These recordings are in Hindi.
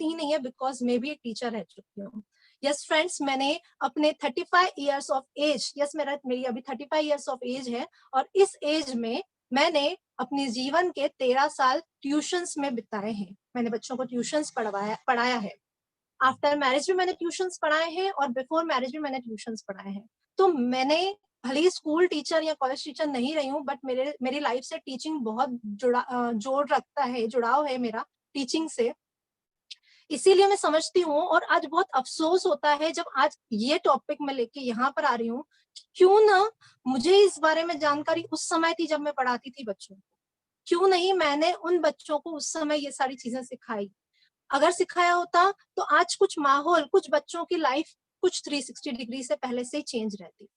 ही नहीं है, बिकॉज मैं भी एक टीचर रह चुकी हूँ। यस फ्रेंड्स, मैंने अपने 35 ईयर्स ऑफ एज, यस मेरी अभी 35 ईयर्स ऑफ एज है, और इस एज में मैंने अपने जीवन के 13 साल ट्यूशंस में बिताए हैं। मैंने बच्चों को ट्यूशंस पढ़ाया है। आफ्टर मैरिज भी मैंने ट्यूशंस पढ़ाए हैं, और बिफोर मैरिज भी मैंने ट्यूशंस पढ़ाए हैं। तो मैंने भले ही स्कूल टीचर या कॉलेज टीचर नहीं रही हूँ, बट मेरी लाइफ से टीचिंग बहुत जोड़ रखता है, जुड़ाव है मेरा टीचिंग से। इसीलिए मैं समझती हूँ, और आज बहुत अफसोस होता है जब आज ये टॉपिक मैं लेके यहाँ पर आ रही हूँ, क्यों ना मुझे इस बारे में जानकारी उस समय थी जब मैं पढ़ाती थी बच्चों को। क्यों नहीं मैंने उन बच्चों को उस समय ये सारी चीजें सिखाई। अगर सिखाया होता तो आज कुछ माहौल, कुछ बच्चों की लाइफ कुछ 360 डिग्री से पहले से चेंज रहती।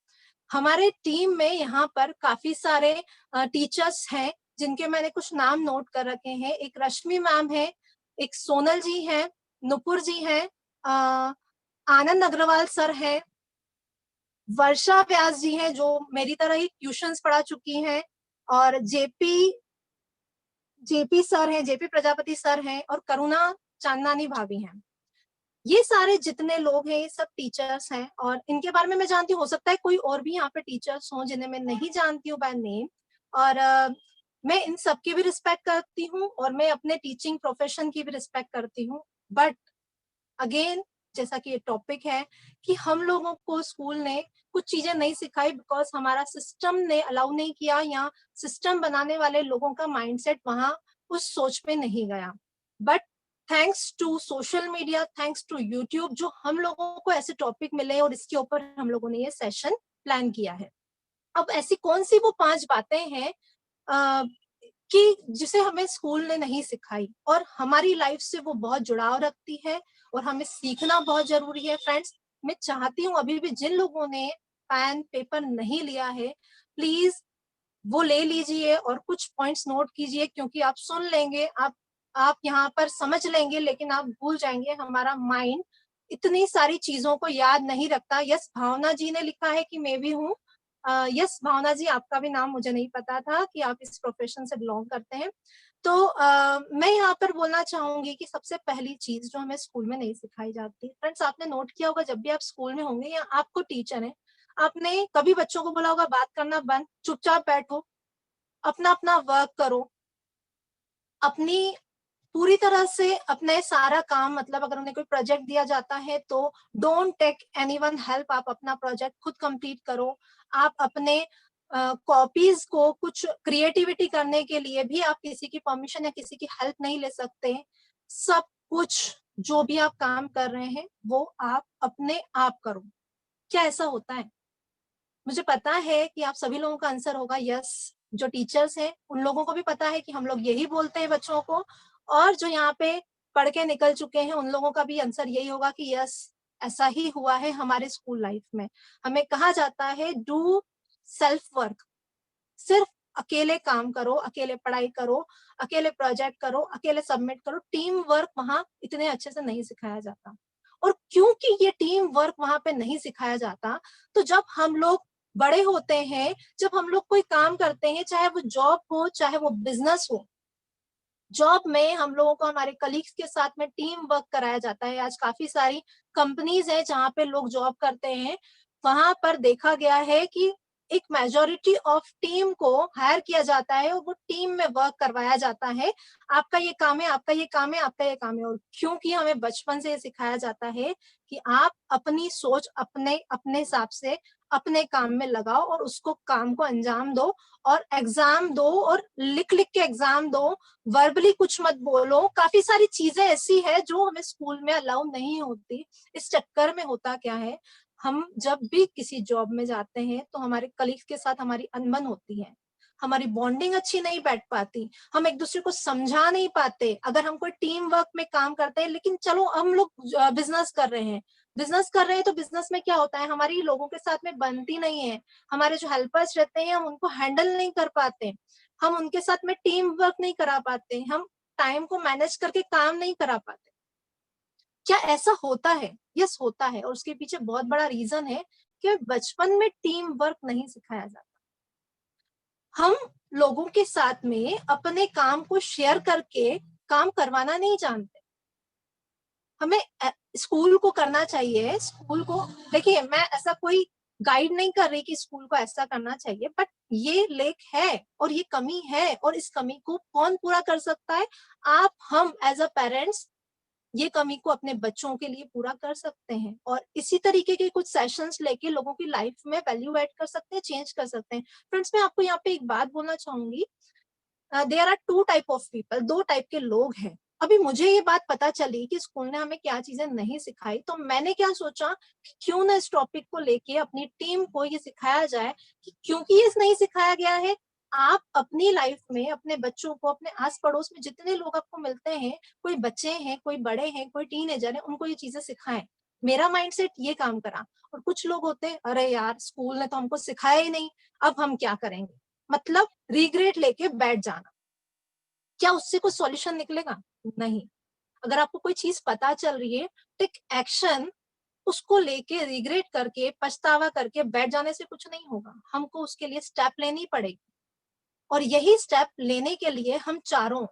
हमारे टीम में यहाँ पर काफी सारे टीचर्स हैं जिनके मैंने कुछ नाम नोट कर रखे हैं। एक रश्मि मैम है, एक सोनल जी हैं, नुपुर जी हैं, आनंद अग्रवाल सर हैं, वर्षा व्यास जी हैं जो मेरी तरह ही ट्यूशंस पढ़ा चुकी हैं, और जेपी सर हैं, जेपी प्रजापति सर हैं, और करुणा चांदनानी भाभी हैं। ये सारे जितने लोग हैं ये सब टीचर्स हैं, और इनके बारे में मैं जानती हूँ। हो सकता है कोई और भी यहाँ पे टीचर्स हों जिन्हें मैं नहीं जानती हूँ बाय नेम, और मैं इन सब की भी रिस्पेक्ट करती हूँ, और मैं अपने टीचिंग प्रोफेशन की भी रिस्पेक्ट करती हूँ। बट अगेन, जैसा कि ये टॉपिक है कि हम लोगों को स्कूल ने कुछ चीजें नहीं सिखाई, बिकॉज हमारा सिस्टम ने अलाउ नहीं किया, या सिस्टम बनाने वाले लोगों का माइंडसेट वहां उस सोच पे नहीं गया। But thanks to social media, thanks to YouTube, जो हम लोगों को ऐसे टॉपिक मिले और इसके ऊपर हम लोगों ने ये सेशन प्लान किया है। अब ऐसी कौन सी वो 5 बातें हैं कि जिसे हमें स्कूल ने नहीं सिखाई और हमारी लाइफ से वो बहुत जुड़ाव रखती है, और हमें सीखना बहुत जरूरी है। फ्रेंड्स, मैं चाहती हूँ अभी भी जिन लोगों ने पेन पेपर नहीं लिया है, प्लीज वो ले लीजिए और कुछ पॉइंट्स नोट कीजिए, क्योंकि आप सुन लेंगे, आप यहाँ पर समझ लेंगे, लेकिन आप भूल जाएंगे। हमारा माइंड इतनी सारी चीजों को याद नहीं रखता। यस, भावना जी ने लिखा है कि मैं भी हूँ। यस भावना जी, आपका भी नाम मुझे नहीं पता था कि आप इस प्रोफेशन से बिलोंग करते हैं। तो मैं यहाँ पर बोलना चाहूंगी कि सबसे पहली चीज जो हमें स्कूल में नहीं सिखाई जाती, फ्रेंड्स आपने नोट किया होगा, जब भी आप स्कूल में होंगे या आपको टीचर है, आपने कभी बच्चों को बोला होगा बात करना बंद, चुपचाप बैठो, अपना अपना वर्क करो, अपनी पूरी तरह से अपने सारा काम, मतलब अगर उन्हें कोई प्रोजेक्ट दिया जाता है तो डोंट टेक एनीवन हेल्प, आप अपना प्रोजेक्ट खुद कंप्लीट करो। आप अपने कॉपीज को कुछ क्रिएटिविटी करने के लिए भी आप किसी की परमिशन या किसी की हेल्प नहीं ले सकते। सब कुछ जो भी आप काम कर रहे हैं वो आप अपने आप करो। क्या ऐसा होता है? मुझे पता है कि आप सभी लोगों का आंसर होगा यस। जो टीचर्स हैं उन लोगों को भी पता है कि हम लोग यही बोलते हैं बच्चों को, और जो यहाँ पे पढ़ के निकल चुके हैं उन लोगों का भी आंसर यही होगा कि यस, ऐसा ही हुआ है हमारे स्कूल लाइफ में। हमें कहा जाता है डू सेल्फ वर्क, सिर्फ अकेले काम करो, अकेले पढ़ाई करो, अकेले प्रोजेक्ट करो, अकेले सबमिट करो। टीम वर्क वहां इतने अच्छे से नहीं सिखाया जाता, और क्योंकि ये टीम वर्क वहां पे नहीं सिखाया जाता, तो जब हम लोग बड़े होते हैं, जब हम लोग कोई काम करते हैं, चाहे वो जॉब हो चाहे वो बिजनेस हो, जॉब में हम लोगों को हमारे कलीग्स के साथ में टीम वर्क कराया जाता है। आज काफी सारी कंपनीज है जहाँ पे लोग जॉब करते हैं, वहां पर देखा गया है कि एक मेजोरिटी ऑफ टीम को हायर किया जाता है और वो टीम में वर्क करवाया जाता है। आपका ये काम है, आपका ये काम है, आपका ये काम है। और क्योंकि हमें बचपन से सिखाया जाता है कि आप अपनी सोच अपने अपने हिसाब से अपने काम में लगाओ और उसको काम को अंजाम दो, और एग्जाम दो, और लिख लिख के एग्जाम दो, वर्बली कुछ मत बोलो। काफी सारी चीजें ऐसी है जो हमें स्कूल में अलाउ नहीं होती। इस चक्कर में होता क्या है, हम जब भी किसी जॉब में जाते हैं तो हमारे कलीग्स के साथ हमारी अनबन होती है, हमारी बॉन्डिंग अच्छी नहीं बैठ पाती, हम एक दूसरे को समझा नहीं पाते। अगर हम कोई टीम वर्क में काम करते हैं, लेकिन चलो हम लोग बिजनेस कर रहे हैं, तो बिजनेस में क्या होता है, हमारी लोगों के साथ में बनती नहीं है। हमारे जो हेल्पर्स रहते हैं हम उनको हैंडल नहीं कर पाते, हम उनके साथ में टीम वर्क नहीं करा पाते, हम टाइम को मैनेज करके काम नहीं करा पाते। क्या ऐसा होता है? यस होता है, और उसके पीछे बहुत बड़ा रीजन है कि बचपन में टीम वर्क नहीं सिखाया जाता। हम लोगों के साथ में अपने काम को शेयर करके काम करवाना नहीं जानते। हमें स्कूल को करना चाहिए, स्कूल को देखिए, मैं ऐसा कोई गाइड नहीं कर रही कि स्कूल को ऐसा करना चाहिए, बट ये लेक है और ये कमी है, और इस कमी को कौन पूरा कर सकता है? आप, हम एज अ पेरेंट्स ये कमी को अपने बच्चों के लिए पूरा कर सकते हैं, और इसी तरीके के कुछ सेशंस लेके लोगों की लाइफ में वैल्यू ऐड कर सकते हैं, चेंज कर सकते हैं। फ्रेंड्स, मैं आपको यहाँ पे एक बात बोलना चाहूंगी, there are two type of people, दो टाइप के लोग हैं। अभी मुझे ये बात पता चली कि स्कूल ने हमें क्या चीजें नहीं सिखाई, तो मैंने क्या सोचा कि क्यों ना इस टॉपिक को लेके अपनी टीम को ये सिखाया जाए कि क्योंकि ये नहीं सिखाया गया है, आप अपनी लाइफ में अपने बच्चों को, अपने आस पड़ोस में जितने लोग आपको मिलते हैं, कोई बच्चे हैं, कोई बड़े हैं, कोई टीनेजर है, उनको ये चीजें सिखाएं। मेरा माइंडसेट ये काम करा। और कुछ लोग होते हैं, अरे यार स्कूल ने तो हमको सिखाया ही नहीं, अब हम क्या करेंगे, मतलब रिग्रेट लेके बैठ जाना। क्या उससे कुछ सॉल्यूशन निकलेगा? नहीं। अगर आपको कोई चीज पता चल रही है, टेक एक्शन। उसको लेके रिग्रेट करके, पछतावा करके बैठ जाने से कुछ नहीं होगा, हमको उसके लिए स्टेप लेनी पड़ेगी। और यही स्टेप लेने के लिए हम चारों,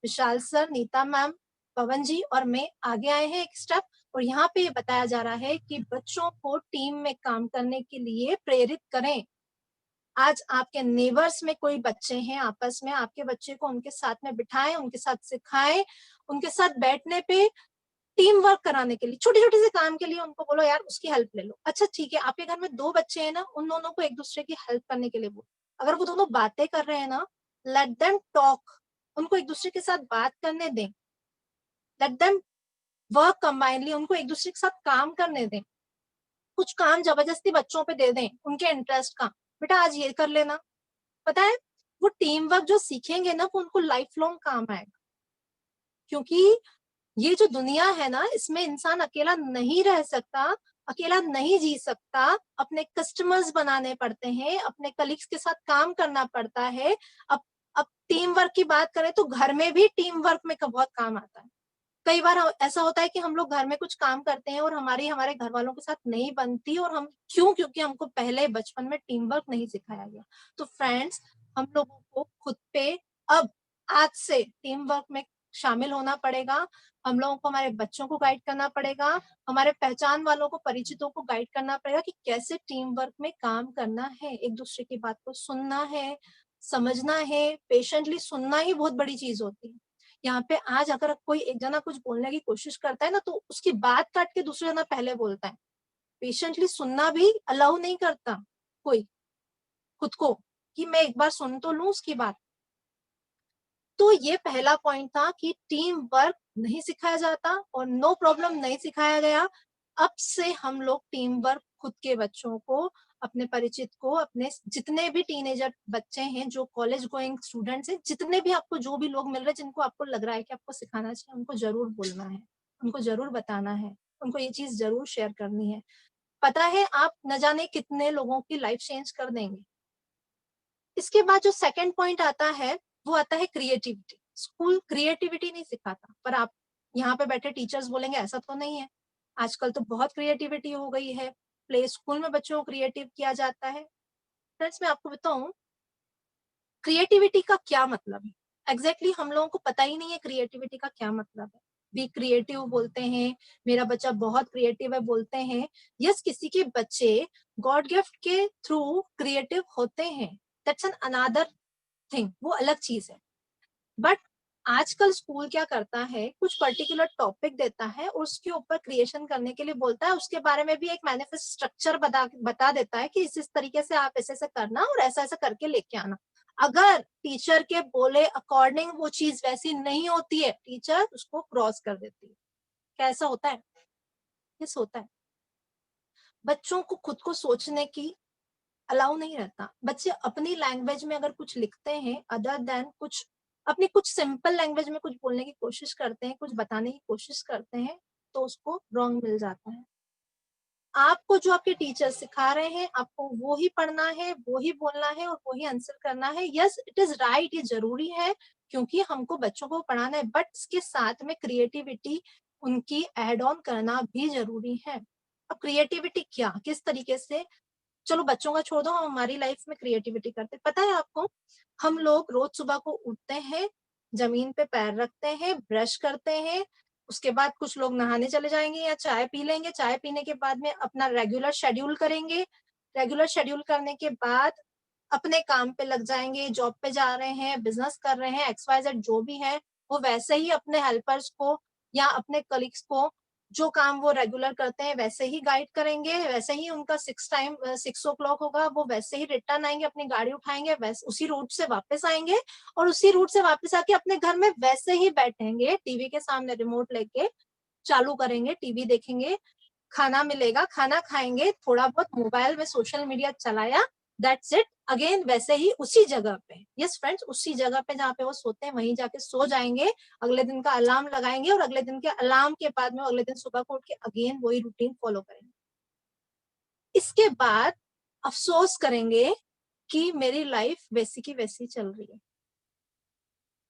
विशाल सर, नीता मैम, पवन जी और मैं आगे आए हैं एक स्टेप। और यहाँ पे ये बताया जा रहा है कि बच्चों को टीम में काम करने के लिए प्रेरित करें। आज आपके नेबर्स में कोई बच्चे हैं, आपस में आपके बच्चे को उनके साथ में बिठाएं, उनके साथ सिखाएं, उनके साथ बैठने पे टीम वर्क कराने के लिए, छोटे छोटे से काम के लिए उनको बोलो यार उसकी हेल्प ले लो। अच्छा ठीक है, आपके घर में दो बच्चे हैं ना, उन दोनों को एक दूसरे की हेल्प करने के लिए बोलो। अगर वो दोनों बातें कर रहे हैं ना, लेट देम टॉक, उनको एक दूसरे के साथ बात करने दें। लेट देम वर्क कंबाइनली, उनको एक दूसरे के साथ काम करने दें। कुछ काम जबरदस्ती बच्चों पे दे दें उनके इंटरेस्ट का, बेटा आज ये कर लेना। पता है, वो टीम वर्क जो सीखेंगे ना, वो उनको लाइफ लॉन्ग काम आएगा। क्योंकि ये जो दुनिया है ना, इसमें इंसान अकेला नहीं रह सकता, अकेला नहीं जी सकता। अपने कस्टमर्स बनाने पड़ते हैं, अपने कलीग्स के साथ काम करना पड़ता है। अब टीम वर्क की बात करें तो घर में भी टीम वर्क में बहुत काम आता है। कई बार ऐसा होता है कि हम लोग घर में कुछ काम करते हैं और हमारी हमारे घर वालों के साथ नहीं बनती, और हम क्यों? क्योंकि हमको पहले बचपन में टीम वर्क नहीं सिखाया गया। तो फ्रेंड्स, हम लोगों को खुद पे अब आज से टीम वर्क में शामिल होना पड़ेगा। हम लोगों को हमारे बच्चों को गाइड करना पड़ेगा, हमारे पहचान वालों को, परिचितों को गाइड करना पड़ेगा कि कैसे टीम वर्क में काम करना है, एक दूसरे की बात को सुनना है, समझना है। पेशेंटली सुनना ही बहुत बड़ी चीज होती है। यहाँ पे आज अगर कोई एक जना कुछ बोलने की कोशिश करता है ना, तो उसकी बात काट के दूसरा जना पहले बोलता है। पेशेंटली सुनना भी अलाउ नहीं करता कोई खुद को, कि मैं एक बार सुन तो लूं उसकी बात। तो ये पहला पॉइंट था कि टीम वर्क नहीं सिखाया जाता और नो प्रॉब्लम नहीं सिखाया गया। अब से हम लोग टीम वर्क खुद के बच्चों को, अपने परिचित को, अपने जितने भी टीनेजर बच्चे हैं, जो कॉलेज गोइंग स्टूडेंट्स हैं, जितने भी आपको जो भी लोग मिल रहे हैं जिनको आपको लग रहा है कि आपको सिखाना चाहिए, उनको जरूर बोलना है, उनको जरूर बताना है, उनको ये चीज जरूर शेयर करनी है। पता है, आप न जाने कितने लोगों की लाइफ चेंज कर देंगे। इसके बाद जो सेकंड पॉइंट आता है, वो आता है क्रिएटिविटी। स्कूल क्रिएटिविटी नहीं सिखाता, पर आप यहाँ पे बैठे टीचर्स बोलेंगे ऐसा तो नहीं है। आजकल तो बहुत क्रिएटिविटी हो गई है, प्ले स्कूल में बच्चों को क्रिएटिव किया जाता है। फ्रेंड्स, मैं आपको बताऊं क्रिएटिविटी का क्या मतलब है। एग्जैक्टली हम लोगों को पता ही नहीं है क्रिएटिविटी का क्या मतलब है। बी क्रिएटिव बोलते हैं, मेरा बच्चा बहुत क्रिएटिव है बोलते हैं। यस, किसी के बच्चे गॉड गिफ्ट के थ्रू क्रिएटिव होते हैं, दैट्स एन अनदर थिंग, वो अलग चीज है। बट आजकल स्कूल क्या करता है, कुछ पर्टिकुलर टॉपिक देता है और उसके ऊपर क्रिएशन करने के लिए बोलता है। उसके बारे में भी एक मैनिफेस्ट स्ट्रक्चर बता देता है कि इस तरीके से आप ऐसे ऐसे करना और ऐसा ऐसा करके लेके आना। अगर टीचर के बोले अकॉर्डिंग वो चीज वैसी नहीं होती है, टीचर उसको क्रॉस कर देती है। क्या ऐसा होता है? यस, होता है। बच्चों को खुद को सोचने की अलाउ नहीं रहता। बच्चे अपनी लैंग्वेज में अगर कुछ लिखते हैं, अदर देन कुछ अपनी कुछ सिंपल लैंग्वेज में कुछ बोलने की कोशिश करते हैं, कुछ बताने की कोशिश करते हैं, तो उसको रॉन्ग मिल जाता है। आपको जो आपके टीचर सिखा रहे हैं, आपको वो ही पढ़ना है, वो ही बोलना है और वो ही आंसर करना है। यस, इट इज राइट, ये जरूरी है क्योंकि हमको बच्चों को पढ़ाना है, बट इसके साथ में क्रिएटिविटी उनकी एड ऑन करना भी जरूरी है। अब क्रिएटिविटी क्या, किस तरीके से, चलो बच्चों का छोड़ दो, हम हमारी लाइफ में क्रिएटिविटी करते हैं। पता है आपको, हम लोग रोज सुबह को उठते हैं, जमीन पे पैर रखते हैं, ब्रश करते हैं, उसके बाद कुछ लोग नहाने चले जाएंगे या चाय पी लेंगे, चाय पीने के बाद में अपना रेगुलर शेड्यूल करेंगे, रेगुलर शेड्यूल करने के बाद अपने काम पे लग जाएंगे, जॉब पे जा रहे हैं, बिजनेस कर रहे हैं, XYZ जो भी है, वो वैसे ही अपने हेल्पर्स को या अपने कलीग्स को जो काम वो रेगुलर करते हैं वैसे ही गाइड करेंगे, वैसे ही उनका 6 o'clock होगा, वो वैसे ही रिटर्न आएंगे, अपनी गाड़ी उठाएंगे, वैसे उसी रूट से वापस आएंगे और उसी रूट से वापस आके अपने घर में वैसे ही बैठेंगे, टीवी के सामने रिमोट लेके चालू करेंगे, टीवी देखेंगे, खाना मिलेगा, खाना खाएंगे, थोड़ा बहुत मोबाइल में सोशल मीडिया चलाया, दैट्स इट। अगेन वैसे ही उसी जगह पे, यस फ्रेंड्स, उसी जगह पे जहाँ पे वो सोते हैं वहीं जाके सो जाएंगे, अगले दिन का अलार्म लगाएंगे और अगले दिन के अलार्म के बाद में अगले दिन सुबह को उठ के अगेन वही रूटीन फॉलो करेंगे। इसके बाद अफसोस करेंगे कि मेरी लाइफ वैसी की वैसी चल रही है,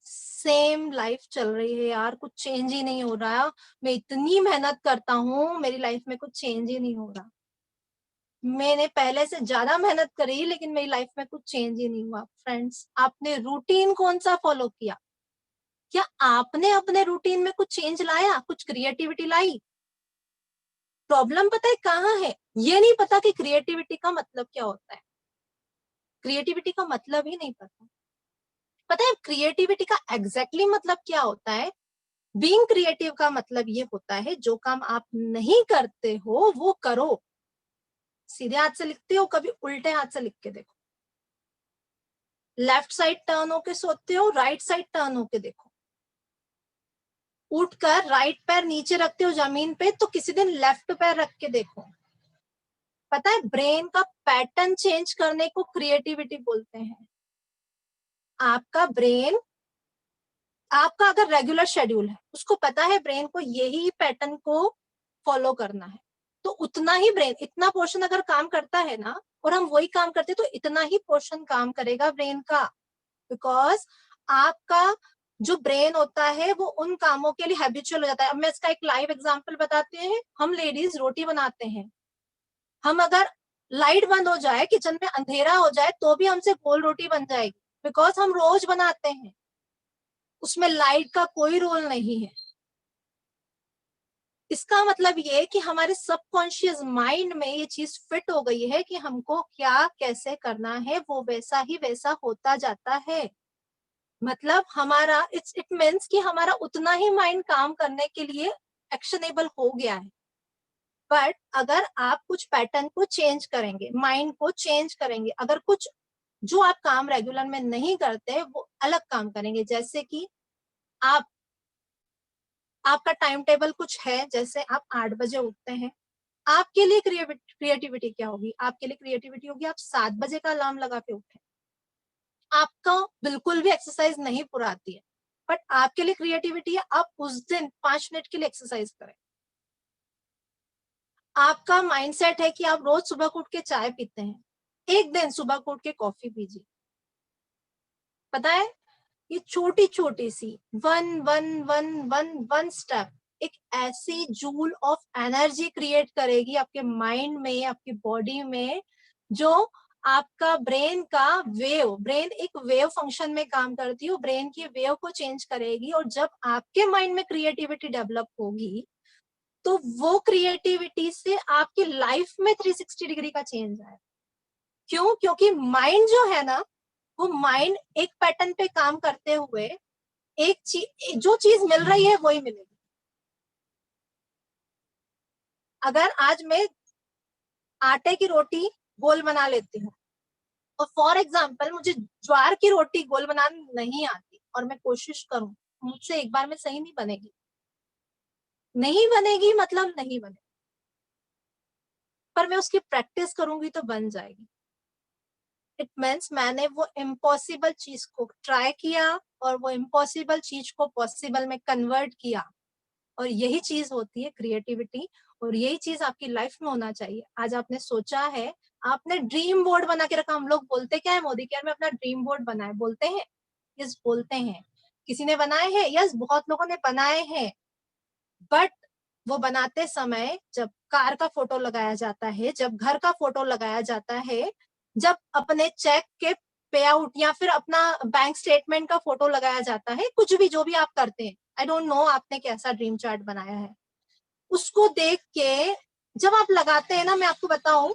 सेम लाइफ चल रही है यार, कुछ चेंज ही नहीं हो रहा, मैं इतनी मेहनत करता हूँ, मेरी लाइफ में कुछ चेंज ही नहीं हो रहा, मैंने पहले से ज्यादा मेहनत करी लेकिन मेरी लाइफ में कुछ चेंज ही नहीं हुआ। फ्रेंड्स, आपने रूटीन कौन सा फॉलो किया? क्या आपने अपने रूटीन में कुछ चेंज लाया, कुछ क्रिएटिविटी लाई? प्रॉब्लम पता है कहाँ है? ये नहीं पता कि क्रिएटिविटी का मतलब क्या होता है, क्रिएटिविटी का मतलब ही नहीं पता। पता है क्रिएटिविटी का एग्जैक्टली मतलब क्या होता है? बीइंग क्रिएटिव का मतलब ये होता है जो काम आप नहीं करते हो वो करो। सीधे हाथ से लिखते हो, कभी उल्टे हाथ से लिख के देखो, लेफ्ट साइड टर्न होके सोते हो, राइट साइड टर्न होके देखो, उठकर राइट पैर नीचे रखते हो जमीन पे तो किसी दिन लेफ्ट पैर रख के देखो। पता है ब्रेन का पैटर्न चेंज करने को क्रिएटिविटी बोलते हैं। आपका ब्रेन, आपका अगर रेगुलर शेड्यूल है, उसको पता है ब्रेन को यही पैटर्न को फॉलो करना है, तो उतना ही ब्रेन, इतना पोर्शन अगर काम करता है ना और हम वही काम करते तो इतना ही पोर्शन काम करेगा ब्रेन का, बिकॉज आपका जो ब्रेन होता है वो उन कामों के लिए हैबिचुअल हो जाता है। अब मैं इसका एक लाइव एग्जांपल बताते हैं। हम लेडीज रोटी बनाते हैं, हम अगर लाइट बंद हो जाए, किचन में अंधेरा हो जाए तो भी हमसे गोल रोटी बन जाएगी, बिकॉज हम रोज बनाते हैं, उसमें लाइट का कोई रोल नहीं है। इसका मतलब ये कि हमारे सबकॉन्शियस माइंड में ये चीज फिट हो गई है कि हमको क्या कैसे करना है, वो वैसा ही वैसा होता जाता है। मतलब हमारा इट मीन्स कि हमारा उतना ही माइंड काम करने के लिए एक्शनेबल हो गया है। बट अगर आप कुछ पैटर्न को चेंज करेंगे, माइंड को चेंज करेंगे, अगर कुछ जो आप काम रेगुलर में नहीं करते वो अलग काम करेंगे, जैसे कि आप, आपका टाइम टेबल कुछ है, जैसे आप 8 बजे उठते हैं, आपके लिए क्रिएटिविटी क्या होगी? आपके लिए क्रिएटिविटी होगी आप 7 बजे का अलार्म लगा के उठे। आपका बिल्कुल भी एक्सरसाइज नहीं पूरा आती है, बट आपके लिए क्रिएटिविटी है आप उस दिन 5 मिनट के लिए एक्सरसाइज करें। आपका माइंडसेट है कि आप रोज सुबह को उठ के चाय पीते हैं, एक दिन सुबह को उठ के कॉफी पीजिए। पता है ये छोटी छोटी सी one one one one one step एक ऐसी जूल ऑफ एनर्जी क्रिएट करेगी आपके माइंड में, आपकी बॉडी में, जो आपका ब्रेन का वेव, ब्रेन एक वेव फंक्शन में काम करती है, ब्रेन की वेव को चेंज करेगी। और जब आपके माइंड में क्रिएटिविटी डेवलप होगी तो वो क्रिएटिविटी से आपकी लाइफ में 360 डिग्री का चेंज आएगा। क्यों? क्योंकि माइंड जो है ना, वो माइंड एक पैटर्न पे काम करते हुए एक चीज, जो चीज मिल रही है वही मिलेगी। अगर आज मैं आटे की रोटी गोल बना लेती हूँ और फॉर एग्जाम्पल मुझे ज्वार की रोटी गोल बनानी नहीं आती और मैं कोशिश करूं, मुझसे एक बार में सही नहीं बनेगी, नहीं बनेगी मतलब नहीं बनेगी, पर मैं उसकी प्रैक्टिस करूंगी तो बन जाएगी। इट मीन्स मैंने वो इम्पॉसिबल चीज को ट्राई किया और वो इम्पॉसिबल चीज को पॉसिबल में कन्वर्ट किया, और यही चीज होती है क्रिएटिविटी, और यही चीज आपकी लाइफ में होना चाहिए। आज आपने सोचा है, आपने ड्रीम बोर्ड बना के रखा, हम लोग बोलते क्या है मोदी केयर में अपना ड्रीम बोर्ड बनाए, बोलते हैं, यस बोलते हैं। किसी ने बनाए हैं? यस बहुत लोगों ने बनाए हैं, बट वो बनाते समय जब कार का फोटो लगाया जाता है, जब घर का फोटो लगाया जाता है, जब अपने चेक के पे आउट या फिर अपना बैंक स्टेटमेंट का फोटो लगाया जाता है, कुछ भी जो भी आप करते हैं, आई डोंट नो आपने कैसा ड्रीम चार्ट बनाया है। उसको देख के जब आप लगाते हैं ना, मैं आपको बताऊं,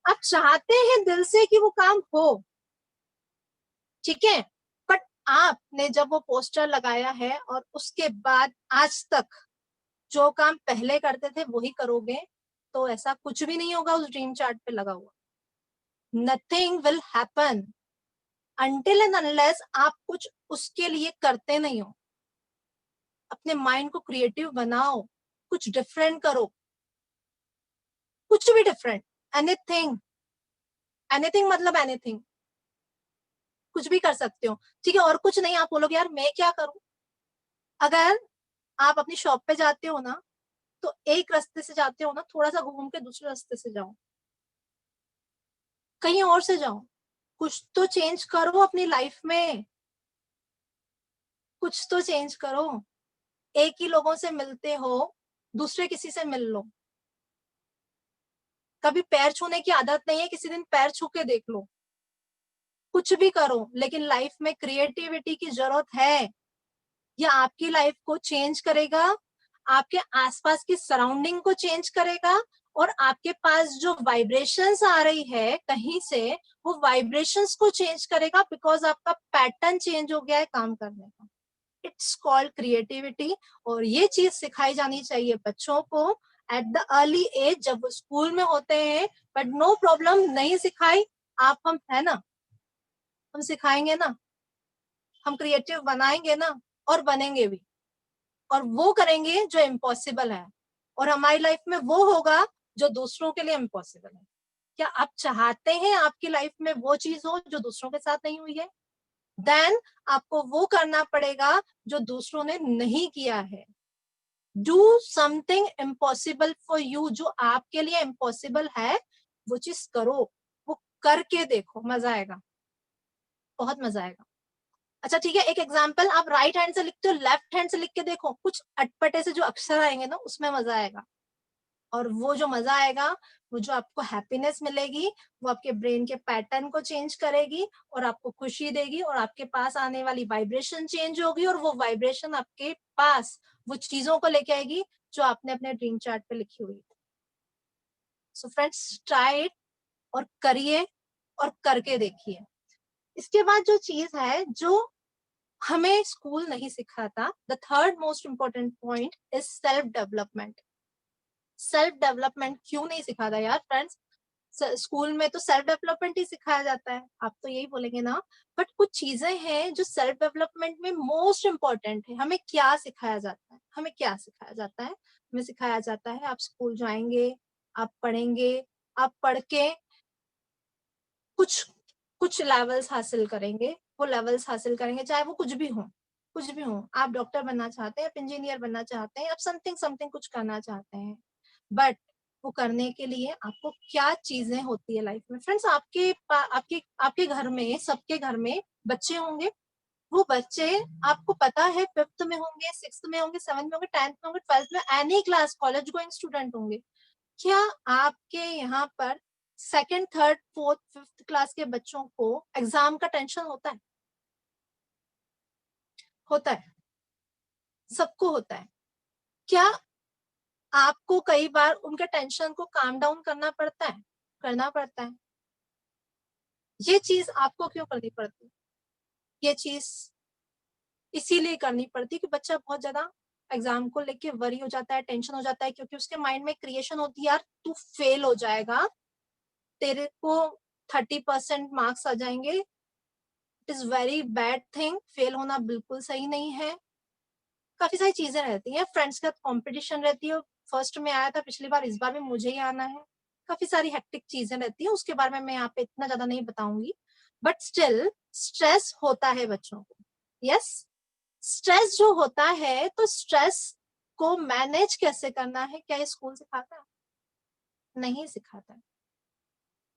आप चाहते हैं दिल से कि वो काम हो, ठीक है, बट आपने जब वो पोस्टर लगाया है और उसके बाद आज तक जो काम पहले करते थे वही करोगे, तो ऐसा कुछ भी नहीं होगा उस ड्रीम चार्ट पे लगा हुआ। Nothing will happen until and unless आप कुछ उसके लिए करते नहीं हो। अपने माइंड को क्रिएटिव बनाओ, कुछ डिफरेंट करो, कुछ भी डिफरेंट, एनीथिंग, एनीथिंग मतलब एनीथिंग, कुछ भी कर सकते हो, ठीक है। और कुछ नहीं, आप बोलोगे यार मैं क्या करूं। अगर आप अपनी शॉप पे जाते हो ना, तो एक रास्ते से जाते हो ना, थोड़ा सा घूम के दूसरे रास्ते से जाओ, कहीं और से जाओ, कुछ तो चेंज करो अपनी लाइफ में, कुछ तो चेंज करो। एक ही लोगों से मिलते हो, दूसरे किसी से मिल लो। कभी पैर छूने की आदत नहीं है, किसी दिन पैर छू के देख लो। कुछ भी करो, लेकिन लाइफ में क्रिएटिविटी की जरूरत है। ये आपकी लाइफ को चेंज करेगा, आपके आसपास की सराउंडिंग को चेंज करेगा, और आपके पास जो वाइब्रेशंस आ रही है कहीं से, वो वाइब्रेशंस को चेंज करेगा, बिकॉज आपका पैटर्न चेंज हो गया है काम करने का। It's called creativity. और ये चीज सिखाई जानी चाहिए बच्चों को एट द अर्ली एज, जब वो स्कूल में होते हैं। बट नो प्रॉब्लम, नहीं सिखाई, आप हम है ना, हम सिखाएंगे ना, हम क्रिएटिव बनाएंगे ना, और बनेंगे भी, और वो करेंगे जो इम्पॉसिबल है, और हमारी लाइफ में वो होगा जो दूसरों के लिए इम्पॉसिबल है। क्या आप चाहते हैं आपकी लाइफ में वो चीज हो जो दूसरों के साथ नहीं हुई है? देन आपको वो करना पड़ेगा जो दूसरों ने नहीं किया है। Do something impossible for you, जो आपके लिए इम्पॉसिबल है वो चीज करो, वो करके देखो, मजा आएगा, बहुत मजा आएगा। अच्छा ठीक है, एक एग्जांपल, आप राइट हैंड से लिखते हो, लेफ्ट हैंड से लिख के देखो, कुछ अटपटे से जो अक्षर आएंगे ना, उसमें मजा आएगा। और वो जो मजा आएगा, वो जो आपको हैप्पीनेस मिलेगी, वो आपके ब्रेन के पैटर्न को चेंज करेगी, और आपको खुशी देगी, और आपके पास आने वाली वाइब्रेशन चेंज होगी, और वो वाइब्रेशन आपके पास वो चीजों को लेके आएगी जो आपने अपने ड्रीम चार्ट पे लिखी हुई है। सो फ्रेंड्स, ट्राई इट, और करिए, और करके देखिए। इसके बाद जो चीज है जो हमें स्कूल नहीं सिखाता, the third most important point is self development. Self development क्यों नहीं सिखाता यार फ्रेंड्स? स्कूल में तो सेल्फ डेवलपमेंट ही सिखाया जाता है, आप तो यही बोलेंगे ना। बट कुछ चीजें हैं जो सेल्फ डेवलपमेंट में मोस्ट इंपॉर्टेंट है। हमें क्या सिखाया जाता है? हमें क्या सिखाया जाता है? हमें सिखाया जाता है, आप स्कूल जाएंगे, आप पढ़ेंगे, आप पढ़ के कुछ कुछ लेवल्स हासिल करेंगे, वो लेवल्स हासिल करेंगे, चाहे वो कुछ भी हो, कुछ भी हो। आप डॉक्टर बनना चाहते हैं, आप इंजीनियर बनना चाहते हैं, आप समथिंग समथिंग कुछ करना चाहते हैं, बट वो करने के लिए आपको क्या चीजें होती है लाइफ में? फ्रेंड्स, आपके आपके घर में, सबके घर में बच्चे होंगे। वो बच्चे, आपको पता है, फिफ्थ में होंगे, सिक्स्थ में होंगे, सेवंथ में होंगे, टेंथ में होंगे, ट्वेल्थ में, any class, college going student होंगे। क्या आपके यहाँ पर second, third, fourth, fifth class के बच्चों को एग्जाम का टेंशन होता है? होता है, सबको होता है। क्या आपको कई बार उनके टेंशन को काम डाउन करना पड़ता है? करना पड़ता है। ये चीज आपको क्यों करनी पड़ती है? ये चीज इसीलिए करनी पड़ती है कि बच्चा बहुत ज्यादा एग्जाम को लेके वरी हो जाता है, टेंशन हो जाता है, क्योंकि उसके माइंड में क्रिएशन होती है, यार तू फेल हो जाएगा, तेरे को 30% मार्क्स आ जाएंगे। It is very bad thing, fail होना बिल्कुल सही नहीं है। काफी सारी चीजें रहती हैं, फ्रेंड्स के साथ कंपटीशन रहती है, फर्स्ट में आया था पिछली बार, इस बार भी मुझे ही आना है। काफी सारी हेक्टिक चीजें रहती है, उसके बारे में मैं यहाँ पे इतना ज्यादा नहीं बताऊंगी। बट स्टिल स्ट्रेस होता है बच्चों को। यस, स्ट्रेस जो होता है, तो स्ट्रेस को मैनेज कैसे करना है, क्या ये स्कूल सिखाता है? नहीं सिखाता है,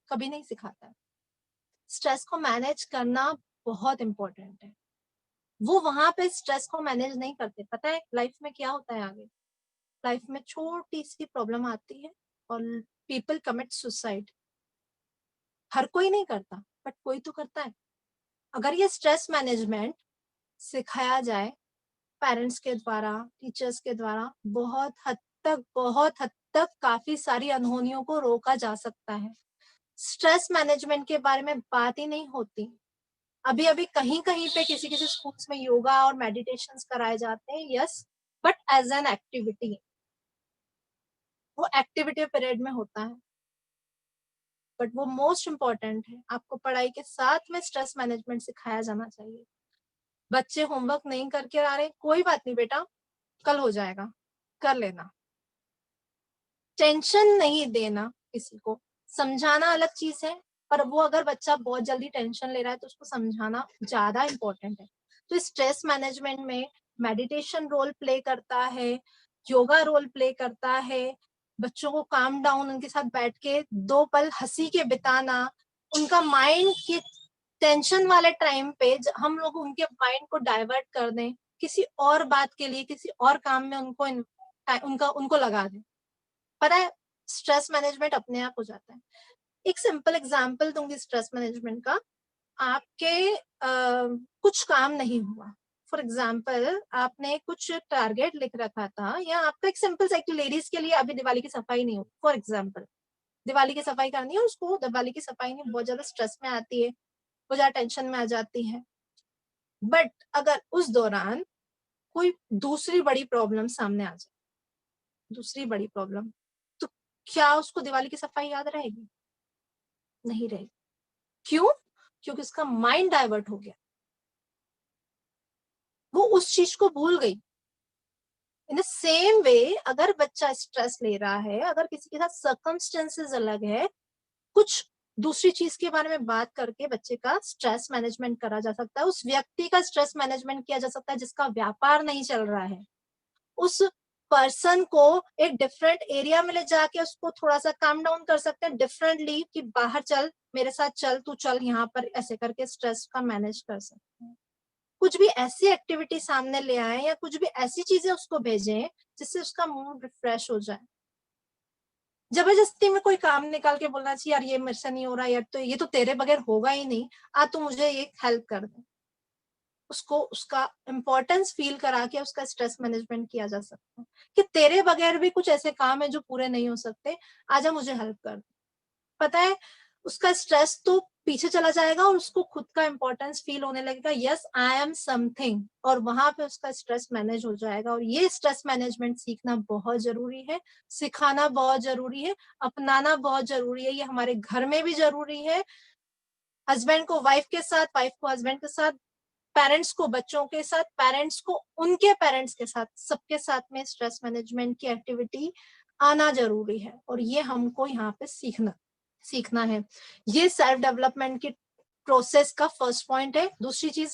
कभी नहीं सिखाता है। स्ट्रेस को मैनेज करना बहुत इंपॉर्टेंट है। वो वहां पे स्ट्रेस को मैनेज नहीं करते। पता है लाइफ में क्या होता है आगे? लाइफ में छोटी सी प्रॉब्लम आती है और पीपल कमिट सुसाइड। हर कोई नहीं करता, बट कोई तो करता है। अगर ये स्ट्रेस मैनेजमेंट सिखाया जाए, पेरेंट्स के द्वारा, टीचर्स के द्वारा बहुत हद तक काफी सारी अनहोनियों को रोका जा सकता है। स्ट्रेस मैनेजमेंट के बारे में बात ही नहीं होती। अभी-अभी कहीं-कहीं पे किसी-किसी स्कूल्स में योगा और मेडिटेशंस कराए जाते हैं, yes, but as an activity. वो एक्टिविटी पीरियड में होता है, बट वो मोस्ट इम्पोर्टेंट है। आपको पढ़ाई के साथ में स्ट्रेस मैनेजमेंट सिखाया जाना चाहिए। बच्चे होमवर्क नहीं करके आ रहे, कोई बात नहीं बेटा, कल हो जाएगा, कर लेना। टेंशन नहीं देना किसी को, समझाना अलग चीज है, पर वो अगर बच्चा बहुत जल्दी टेंशन ले रहा है तो उसको समझाना ज्यादा इम्पोर्टेंट है। तो स्ट्रेस मैनेजमेंट में मेडिटेशन रोल प्ले करता है, योगा रोल प्ले करता है, बच्चों को काम डाउन उनके साथ बैठ के 2 पल हंसी के बिताना, उनका माइंड के टेंशन वाले टाइम पे हम लोग उनके माइंड को डाइवर्ट कर दें किसी और बात के लिए, किसी और काम में उनको लगा दें। पता है, स्ट्रेस मैनेजमेंट अपने आप हो जाता है। एक सिंपल एग्जांपल दूंगी स्ट्रेस मैनेजमेंट का। आपके कुछ काम नहीं हुआ, फॉर एग्जांपल आपने कुछ टारगेट लिख रखा था, या आपका एक सिंपल सा, लेडीज के लिए अभी दिवाली की सफाई नहीं हुई, फॉर एग्जांपल दिवाली की सफाई करनी है उसको, दिवाली की सफाई नहीं, बहुत ज्यादा स्ट्रेस में आती है, बहुत ज्यादा टेंशन में आ जाती है। बट अगर उस दौरान कोई दूसरी बड़ी प्रॉब्लम सामने आ जाए, दूसरी बड़ी प्रॉब्लम, तो क्या उसको दिवाली की सफाई याद रहेगी? नहीं रहेगी। क्यों? क्योंकि उसका माइंड डाइवर्ट हो गया, वो उस चीज को भूल गई। इन द सेम वे, अगर बच्चा स्ट्रेस ले रहा है, अगर किसी के साथ सर्कमस्टेंसेस अलग है, कुछ दूसरी चीज के बारे में बात करके बच्चे का स्ट्रेस मैनेजमेंट करा जा सकता है, उस व्यक्ति का स्ट्रेस मैनेजमेंट किया जा सकता है जिसका व्यापार नहीं चल रहा है। उस पर्सन को एक डिफरेंट एरिया में ले जाके उसको थोड़ा सा काम डाउन कर सकते हैं डिफरेंटली, कि बाहर चल, मेरे साथ चल, तू चल यहाँ पर, ऐसे करके स्ट्रेस का मैनेज कर सकते हैं। कुछ भी ऐसी एक्टिविटी सामने ले आए, या कुछ भी ऐसी चीजें उसको भेजें जिससे उसका मूड रिफ्रेश हो जाए। जबरदस्ती में कोई काम निकाल के बोलना चाहिए, यार ये मेरे से नहीं हो रहा, यार तो ये तो तेरे बगैर होगा ही नहीं, आ तू मुझे ये हेल्प कर दे। उसको उसका इम्पोर्टेंस फील करा के उसका स्ट्रेस मैनेजमेंट किया जा सकता है, कि तेरे बगैर भी कुछ ऐसे काम है जो पूरे नहीं हो सकते, आजा मुझे हेल्प कर। पता है, उसका स्ट्रेस तो पीछे चला जाएगा और उसको खुद का इम्पोर्टेंस फील होने लगेगा, यस आई एम समथिंग, और वहां पे उसका स्ट्रेस मैनेज हो जाएगा। और ये स्ट्रेस मैनेजमेंट सीखना बहुत जरूरी है, सिखाना बहुत जरूरी है, अपनाना बहुत जरूरी है। ये हमारे घर में भी जरूरी है, हस्बैंड को वाइफ के साथ, वाइफ को हस्बैंड के साथ, पेरेंट्स को बच्चों के साथ, पेरेंट्स को उनके पेरेंट्स के साथ, सबके साथ में स्ट्रेस मैनेजमेंट की एक्टिविटी आना जरूरी है। और ये हमको यहाँ पे सीखना है। ये सेल्फ डेवलपमेंट की प्रोसेस का फर्स्ट पॉइंट है। दूसरी चीज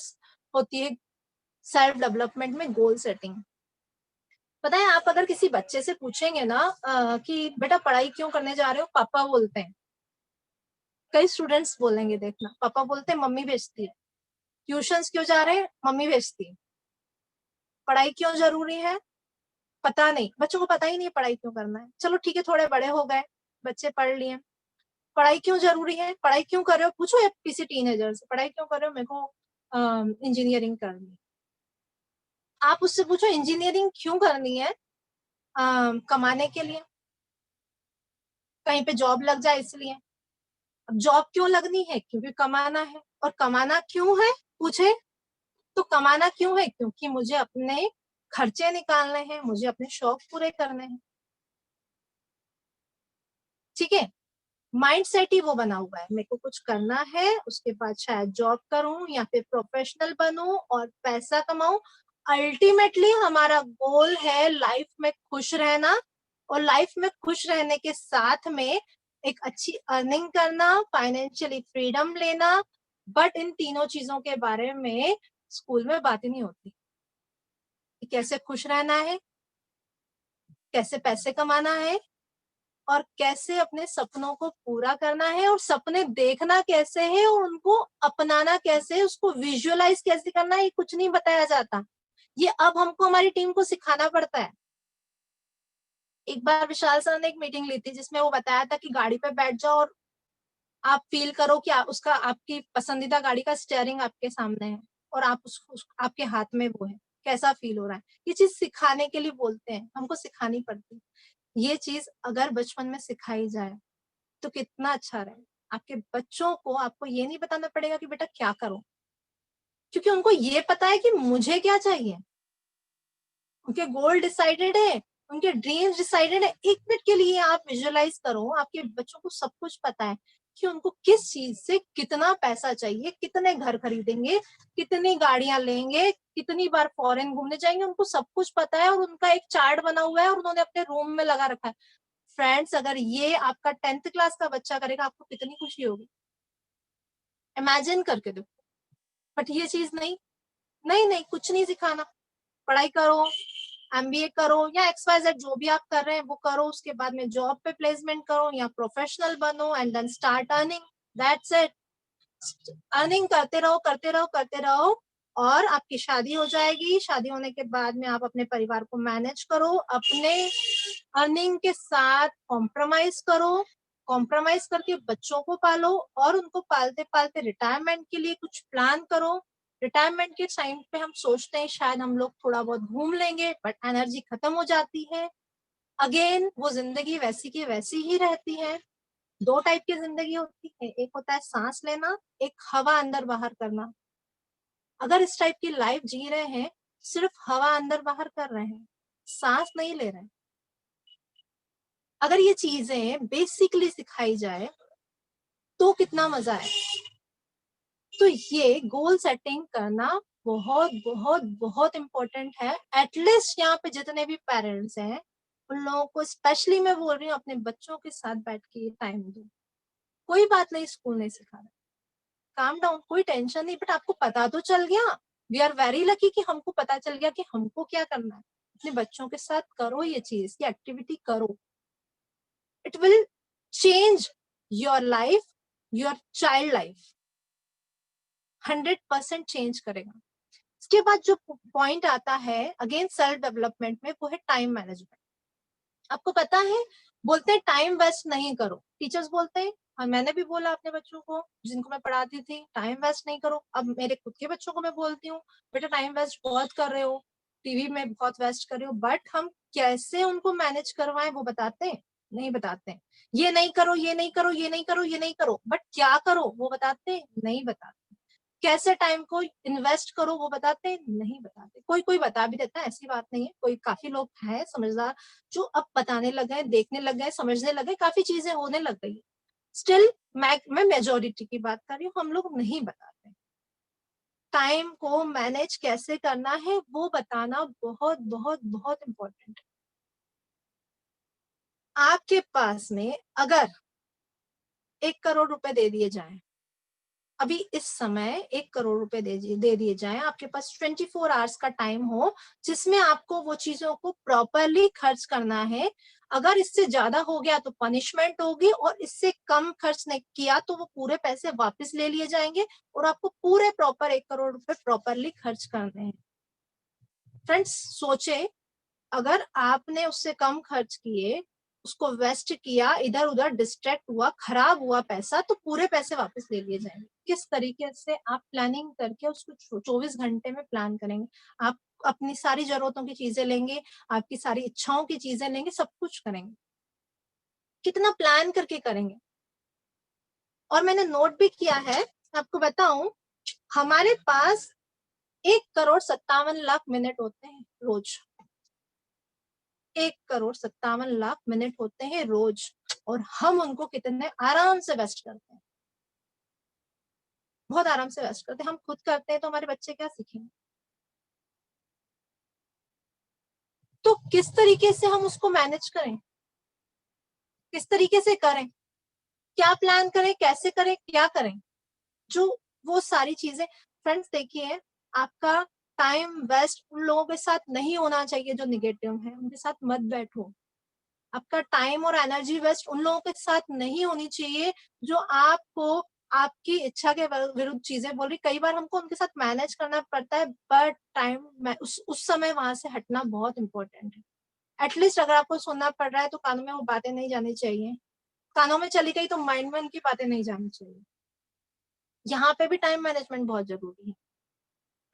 होती है सेल्फ डेवलपमेंट में गोल सेटिंग। पता है, आप अगर किसी बच्चे से पूछेंगे ना कि बेटा पढ़ाई क्यों करने जा रहे हो, पापा बोलते हैं। कई स्टूडेंट्स बोलेंगे, देखना, पापा बोलते हैं मम्मी भेजती है। ट्यूशंस क्यों जा रहे हैं, मम्मी भेजती है। पढ़ाई क्यों जरूरी है, पता नहीं, बच्चों को पता ही नहीं पढ़ाई क्यों करना है। चलो ठीक है, थोड़े बड़े हो गए, बच्चे पढ़ लिए, पढ़ाई क्यों जरूरी है, पढ़ाई क्यों कर रहे हो, पूछो किसी टीनेजर से, पढ़ाई क्यों कर रहे हो, मेरे को इंजीनियरिंग करनी। आप उससे पूछो इंजीनियरिंग क्यों करनी है, कमाने के लिए, कहीं पे जॉब लग जाए इसलिए। अब जॉब क्यों लगनी है, क्योंकि कमाना है। और कमाना क्यों है, पूछे तो कमाना क्यों है, क्योंकि मुझे अपने खर्चे निकालने हैं, मुझे अपने शौक पूरे करने हैं। ठीक है, माइंड सेट ही वो बना हुआ है, मेरे को कुछ करना है, उसके बाद शायद जॉब करूं या फिर प्रोफेशनल बनूं और पैसा कमाऊं। अल्टीमेटली हमारा गोल है लाइफ में खुश रहना, और लाइफ में खुश रहने के साथ में एक अच्छी अर्निंग करना, फाइनेंशियली फ्रीडम लेना। बट इन तीनों चीजों के बारे में स्कूल में बात ही नहीं होती, कि कैसे खुश रहना है, कैसे पैसे कमाना है, और कैसे अपने सपनों को पूरा करना है, और सपने देखना कैसे है, और उनको अपनाना कैसे है, उसको विजुअलाइज कैसे करना है, ये कुछ नहीं बताया जाता। ये अब हमको हमारी टीम को सिखाना पड़ता है। एक बार विशाल सर ने एक मीटिंग ली थी जिसमें वो बताया था कि गाड़ी पे बैठ जाओ और आप फील करो कि आपकी पसंदीदा गाड़ी का स्टीयरिंग आपके सामने है और आप आपके हाथ में वो है। कैसा फील हो रहा है। ये चीज सिखाने के लिए बोलते हैं, हमको सिखानी पड़ती है। ये चीज अगर बचपन में सिखाई जाए तो कितना अच्छा रहे। आपके बच्चों को आपको ये नहीं बताना पड़ेगा कि बेटा क्या करो, क्योंकि उनको ये पता है कि मुझे क्या चाहिए। उनके गोल डिसाइडेड है, उनके ड्रीम्स डिसाइडेड है। 1 मिनट के लिए आप विजुअलाइज करो, आपके बच्चों को सब कुछ पता है कि उनको किस चीज से कितना पैसा चाहिए, कितने घर खरीदेंगे, कितनी गाड़ियां लेंगे, कितनी बार फॉरेन घूमने जाएंगे, उनको सब कुछ पता है और उनका एक चार्ट बना हुआ है और उन्होंने अपने रूम में लगा रखा है। फ्रेंड्स, अगर ये आपका 10th क्लास का बच्चा करेगा, आपको कितनी खुशी होगी, इमेजिन करके देखो। बट ये चीज नहीं, नहीं नहीं, कुछ नहीं सिखाना। पढ़ाई करो, एमबीए करो या XYZ जो भी आप कर रहे हैं वो करो, उसके बाद में जॉब पे प्लेसमेंट करो या प्रोफेशनल बनो and then start earning, that's it. Earning करते रहो करते रहो करते रहो और आपकी शादी हो जाएगी। शादी होने के बाद में आप अपने परिवार को मैनेज करो, अपने अर्निंग के साथ कॉम्प्रोमाइज करो, कॉम्प्रोमाइज करके बच्चों को पालो और उनको पालते पालते रिटायरमेंट के लिए कुछ प्लान करो। रिटायरमेंट के टाइम पे हम सोचते हैं शायद हम लोग थोड़ा बहुत घूम लेंगे, बट एनर्जी खत्म हो जाती है। अगेन वो जिंदगी वैसी की वैसी ही रहती है। 2 टाइप की जिंदगी होती है, एक होता है सांस लेना, एक हवा अंदर बाहर करना। अगर इस टाइप की लाइफ जी रहे हैं, सिर्फ हवा अंदर बाहर कर रहे हैं, सांस नहीं ले रहे हैं, अगर ये चीजें बेसिकली सिखाई जाए तो कितना मजा है। तो ये गोल सेटिंग करना बहुत बहुत बहुत इंपॉर्टेंट है। एटलीस्ट यहाँ पे जितने भी पेरेंट्स हैं उन लोगों को स्पेशली मैं बोल रही हूँ, अपने बच्चों के साथ बैठ के टाइम दो। कोई बात नहीं, स्कूल नहीं सिखा रहा, काम डाउन, कोई टेंशन नहीं, बट आपको पता तो चल गया। वी आर वेरी लकी कि हमको पता चल गया कि हमको क्या करना है। अपने बच्चों के साथ करो, ये चीज, ये एक्टिविटी करो। It will change your life, your child life, 100% change करेगा। इसके बाद जो पॉइंट आता है अगेन सेल्फ डेवलपमेंट में, वो है टाइम मैनेजमेंट। आपको पता है, बोलते हैं टाइम वेस्ट नहीं करो, टीचर्स बोलते हैं और मैंने भी बोला अपने बच्चों को जिनको मैं पढ़ाती थी, टाइम वेस्ट नहीं करो। अब मेरे खुद के बच्चों को मैं बोलती हूँ, बेटा टाइम वेस्ट बहुत कर रहे हो, टीवी में बहुत वेस्ट कर रहे हो। बट हम कैसे उनको मैनेज करवाएं वो बताते हैं? नहीं बताते हैं। ये नहीं करो, ये नहीं करो, ये नहीं करो, ये नहीं करो, बट क्या करो वो बताते हैं? नहीं बताते। कैसे टाइम को इन्वेस्ट करो वो बताते हैं? नहीं बताते। कोई कोई बता भी देता है, ऐसी बात नहीं है, कोई काफी लोग हैं समझदार जो अब बताने लग गए, देखने लग गए, समझने लग गए, काफी चीजें होने लग गई। स्टिल मैं मेजोरिटी की बात कर रही हूँ, हम लोग नहीं बताते। टाइम को मैनेज कैसे करना है वो बताना बहुत बहुत बहुत इंपॉर्टेंट है। आपके पास में अगर 1 करोड़ रुपए दे दिए जाए, अभी इस समय 1 करोड़ रुपए दे दिए जाएं, आपके पास 24 आवर्स का टाइम हो जिसमें आपको वो चीजों को प्रॉपरली खर्च करना है। अगर इससे ज्यादा हो गया तो पनिशमेंट होगी और इससे कम खर्च नहीं किया तो वो पूरे पैसे वापस ले लिए जाएंगे और आपको पूरे प्रॉपर 1 करोड़ रुपए प्रॉपरली खर्च करने हैं। फ्रेंड्स सोचे, अगर आपने उससे कम खर्च किए, उसको वेस्ट किया, इधर उधर डिस्ट्रैक्ट हुआ, खराब हुआ पैसा, तो पूरे पैसे वापस ले लिए जाएंगे। किस तरीके से आप प्लानिंग करके उसको 24 घंटे में प्लान करेंगे? आप अपनी सारी जरूरतों की चीजें लेंगे, आपकी सारी इच्छाओं की चीजें लेंगे, सब कुछ करेंगे, कितना प्लान करके करेंगे। और मैंने नोट भी किया है, आपको बताऊं, हमारे पास 1 करोड़ 57 लाख मिनट होते हैं रोज। 1 करोड़ 57 लाख मिनट होते हैं रोज और हम उनको कितने आराम से वेस्ट करते हैं, बहुत आराम से वेस्ट करते हैं। हम खुद करते हैं तो हमारे बच्चे क्या सीखेंगे? तो किस तरीके से हम उसको मैनेज करें, किस तरीके से करें, क्या प्लान करें, कैसे करें, क्या करें, जो वो सारी चीजें। फ्रेंड्स देखिए, आपका टाइम वेस्ट उन लोगों के साथ नहीं होना चाहिए जो निगेटिव है, उनके साथ मत बैठो। आपका टाइम और एनर्जी वेस्ट उन लोगों के साथ नहीं होनी चाहिए जो आपको आपकी इच्छा के विरुद्ध चीजें बोल रही। कई बार हमको उनके साथ मैनेज करना पड़ता है, बट टाइम उस समय वहां से हटना बहुत इंपॉर्टेंट है। एटलीस्ट अगर आपको सुनना पड़ रहा है तो कानों में वो बातें नहीं जानी चाहिए, कानों में चली गई तो माइंड में उनकी बातें नहीं जानी चाहिए। यहाँ पे भी टाइम मैनेजमेंट बहुत जरूरी है।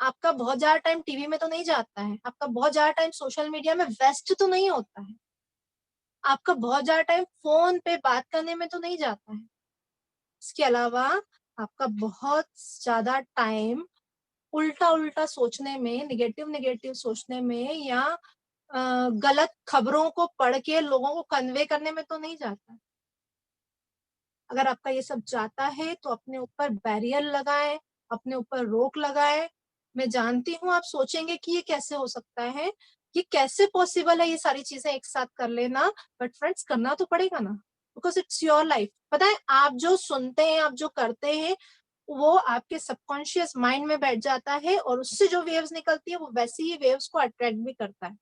आपका बहुत ज्यादा टाइम टीवी में तो नहीं जाता है, आपका बहुत ज्यादा टाइम सोशल मीडिया में वेस्ट तो नहीं होता है, आपका बहुत ज्यादा टाइम फोन पे बात करने में तो नहीं जाता है। इसके अलावा आपका बहुत ज्यादा टाइम उल्टा उल्टा सोचने में, निगेटिव निगेटिव सोचने में, या गलत खबरों को पढ़ के लोगों को कन्वे करने में तो नहीं जाता है। अगर आपका ये सब जाता है तो अपने ऊपर बैरियर लगाएं, अपने ऊपर रोक लगाएं। मैं जानती हूँ आप सोचेंगे कि ये कैसे हो सकता है, ये कैसे पॉसिबल है ये सारी चीजें एक साथ कर लेना, बट फ्रेंड्स करना तो पड़ेगा ना, बिकॉज इट्स योर लाइफ। पता है, आप जो सुनते हैं, आप जो करते हैं, वो आपके सबकॉन्शियस माइंड में बैठ जाता है, और उससे जो वेव्स निकलती है वो वैसी ही वेव्स को अट्रैक्ट भी करता है।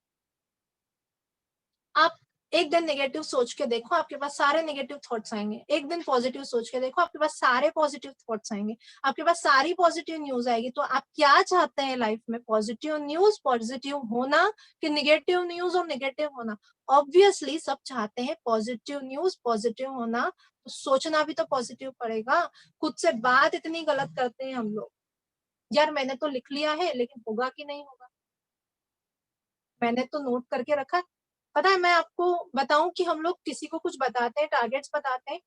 आप एक दिन नेगेटिव सोच के देखो, आपके पास सारे नेगेटिव थॉट्स आएंगे। एक दिन पॉजिटिव सोच के देखो, आपके पास सारे पॉजिटिव थॉट्स आएंगे, आपके पास सारी पॉजिटिव न्यूज आएगी। तो आप क्या चाहते हैं लाइफ में? पॉजिटिव न्यूज, पॉजिटिव होना, कि नेगेटिव न्यूज और नेगेटिव होना? ऑब्वियसली सब चाहते हैं पॉजिटिव न्यूज, पॉजिटिव होना। तो सोचना भी तो पॉजिटिव पड़ेगा। खुद से बात इतनी गलत करते हैं हम लोग, यार मैंने तो लिख लिया है लेकिन होगा कि नहीं होगा, मैंने तो नोट करके रखा है। पता है, मैं आपको बताऊं कि हम लोग किसी को कुछ बताते हैं, टारगेट्स बताते हैं,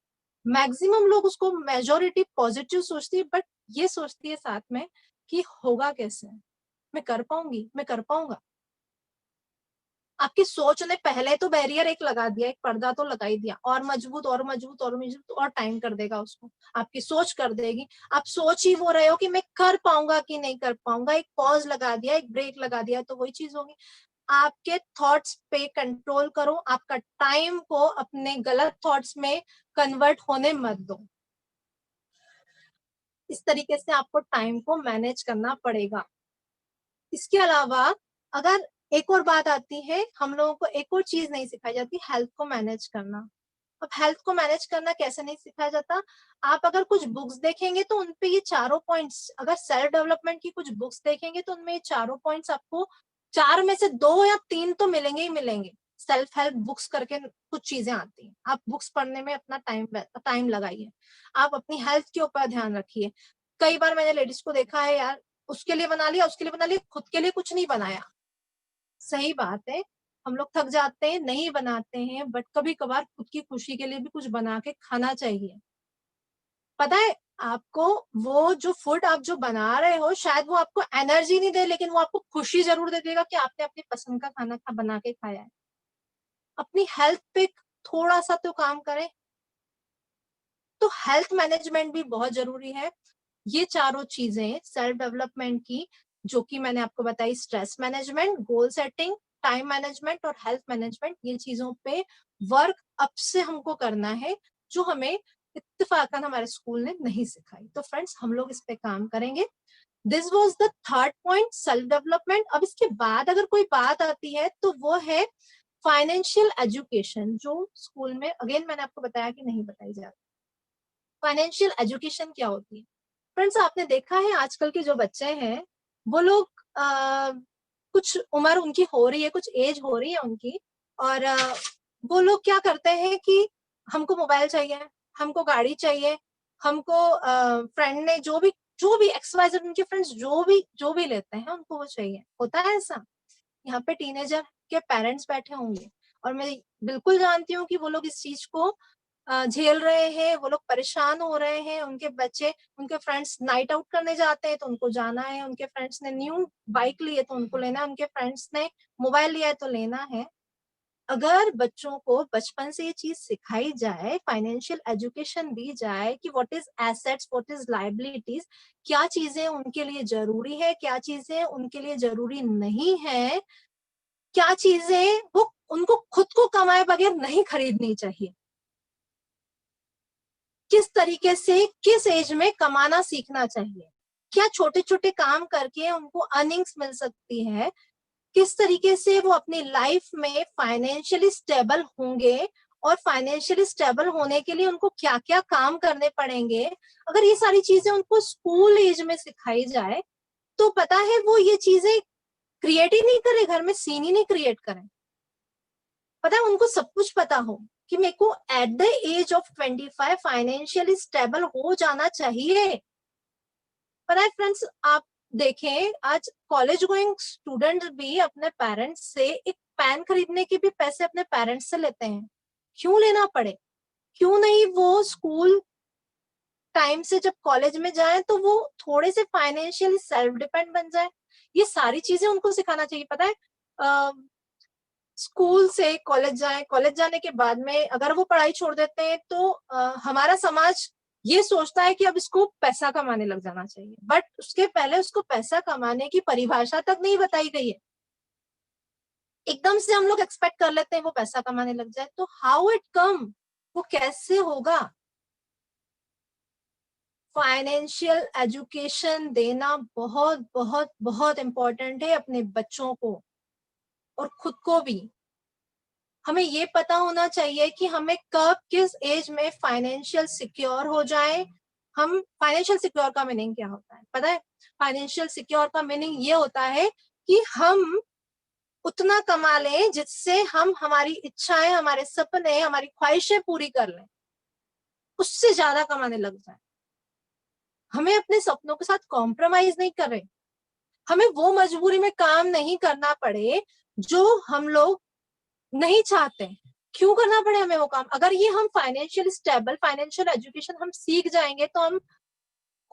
मैक्सिमम लोग उसको, मेजोरिटी पॉजिटिव सोचती है, बट ये सोचती है साथ में कि होगा कैसे, मैं कर पाऊंगी, मैं कर पाऊंगा। आपकी सोच ने पहले तो बैरियर एक लगा दिया, एक पर्दा तो लगा ही दिया, और मजबूत और मजबूत और मजबूत, और टाइम कर देगा उसको, आपकी सोच कर देगी। आप सोच ही वो रहे हो कि मैं कर पाऊंगा कि नहीं कर पाऊंगा, एक पॉज लगा दिया, एक ब्रेक लगा दिया, तो वही चीज होगी। आपके थॉट्स पे कंट्रोल करो, आपका टाइम को अपने गलत थॉट्स में कन्वर्ट होने मत दो। इस तरीके से आपको टाइम को मैनेज करना पड़ेगा। इसके अलावा अगर एक और बात आती है, हम लोगों को एक और चीज नहीं सिखाई जाती, हेल्थ को मैनेज करना। अब हेल्थ को मैनेज करना कैसे नहीं सिखाया जाता? आप अगर कुछ बुक्स देखेंगे तो उनपे ये चारों पॉइंट्स, अगर सेल्फ डेवलपमेंट की कुछ बुक्स देखेंगे तो उनमें ये चारों पॉइंट्स आपको, चार में से दो या तीन तो मिलेंगे ही मिलेंगे। सेल्फ हेल्प बुक्स करके कुछ चीजें आती हैं, आप बुक्स पढ़ने में अपना टाइम लगाइए, आप अपनी हेल्थ के ऊपर ध्यान रखिए। कई बार मैंने लेडीज को देखा है, यार उसके लिए बना लिया, उसके लिए बना लिया, खुद के लिए कुछ नहीं बनाया। सही बात है, हम लोग थक जाते हैं, नहीं बनाते हैं, बट कभी कभार खुद की खुशी के लिए भी कुछ बना के खाना चाहिए। पता है आपको, वो जो फूड आप जो बना रहे हो, शायद वो आपको एनर्जी नहीं दे, लेकिन वो आपको खुशी जरूर दे देगा कि आपने अपनी पसंद का खाना बना के खाया है। अपनी हेल्थ पे थोड़ा सा तो काम करें। तो हेल्थ मैनेजमेंट भी बहुत जरूरी है। ये चारों चीजें सेल्फ डेवलपमेंट की, जो कि मैंने आपको बताई, stress management, goal setting, time management और हेल्थ मैनेजमेंट, ये चीजों पे वर्क अब से हमको करना है, जो हमें इत्तेफाकन हमारे स्कूल ने नहीं सिखाई। तो फ्रेंड्स, हम लोग इस पे काम करेंगे। This was the third point, self development. अब इसके बाद अगर कोई बात आती है तो वो है फाइनेंशियल एजुकेशन, जो स्कूल में अगेन मैंने आपको बताया कि नहीं बताई जाती। फाइनेंशियल एजुकेशन क्या होती है? फ्रेंड्स, आपने देखा है आजकल के जो बच्चे हैं, वो लोग कुछ उम्र उनकी हो रही है, कुछ एज हो रही है उनकी, और वो लोग क्या करते हैं कि हमको मोबाइल चाहिए, हमको गाड़ी चाहिए, हमको फ्रेंड ने जो भी XYZ, उनके फ्रेंड्स जो भी लेते हैं उनको वो चाहिए। होता है ऐसा? यहाँ पे टीनेजर के पेरेंट्स बैठे होंगे, और मैं बिल्कुल जानती हूँ कि वो लोग इस चीज को झेल रहे हैं, वो लोग परेशान हो रहे हैं। उनके बच्चे, उनके फ्रेंड्स नाइट आउट करने जाते हैं तो उनको जाना है, उनके फ्रेंड्स ने न्यू बाइक ली है तो उनको लेना है, उनके फ्रेंड्स ने मोबाइल लिया है तो लेना है। अगर बच्चों को बचपन से ये चीज सिखाई जाए, फाइनेंशियल एजुकेशन दी जाए कि what is assets, what is liabilities, क्या चीजें उनके लिए जरूरी है, क्या चीजें उनके लिए जरूरी नहीं है, क्या चीजें वो उनको खुद को कमाए बगैर नहीं खरीदनी चाहिए, किस तरीके से किस एज में कमाना सीखना चाहिए, क्या छोटे छोटे काम करके उनको अर्निंग्स मिल सकती है, किस तरीके से वो अपनी लाइफ में फाइनेंशियली स्टेबल होंगे, और फाइनेंशियली स्टेबल होने के लिए उनको क्या क्या काम करने पड़ेंगे। अगर ये सारी चीजें उनको स्कूल एज में सिखाई जाए तो पता है वो ये चीजें क्रिएट ही नहीं करे, घर में सीन ही नहीं क्रिएट करें। पता है उनको सब कुछ पता हो कि मेरे को at the age of 25 financially stable हो जाना चाहिए। पता है फ्रेंड्स, आप देखें, आज कॉलेज गोइंग स्टूडेंट भी अपने पेरेंट्स से एक पेन खरीदने के भी पैसे अपने पेरेंट्स से लेते हैं। क्यों लेना पड़े? क्यों नहीं वो स्कूल टाइम से जब कॉलेज में जाए तो वो थोड़े से फाइनेंशियली सेल्फ डिपेंड बन जाए। ये सारी चीजें उनको सिखाना चाहिए। पता है, स्कूल से कॉलेज जाए, कॉलेज जाने के बाद में अगर वो पढ़ाई छोड़ देते हैं तो हमारा समाज ये सोचता है कि अब इसको पैसा कमाने लग जाना चाहिए, बट उसके पहले उसको पैसा कमाने की परिभाषा तक नहीं बताई गई है। एकदम से हम लोग एक्सपेक्ट कर लेते हैं वो पैसा कमाने लग जाए, तो हाउ इट कम, वो कैसे होगा? फाइनेंशियल एजुकेशन देना बहुत बहुत बहुत इंपॉर्टेंट है अपने बच्चों को और खुद को भी। हमें ये पता होना चाहिए कि हमें कब किस एज में फाइनेंशियल सिक्योर हो जाए। हम फाइनेंशियल सिक्योर का मीनिंग क्या होता है पता है? फाइनेंशियल सिक्योर का मीनिंग ये होता है कि हम उतना कमा लें जिससे हम हमारी इच्छाएं, हमारे सपने, हमारी ख्वाहिशें पूरी कर लें, उससे ज्यादा कमाने लग जाए। हमें अपने सपनों के साथ कॉम्प्रोमाइज नहीं कर रहे, हमें वो मजबूरी में काम नहीं करना पड़े जो हम लोग नहीं चाहते। क्यों करना पड़े हमें वो काम? अगर ये हम फाइनेंशियल स्टेबल, फाइनेंशियल एजुकेशन हम सीख जाएंगे तो हम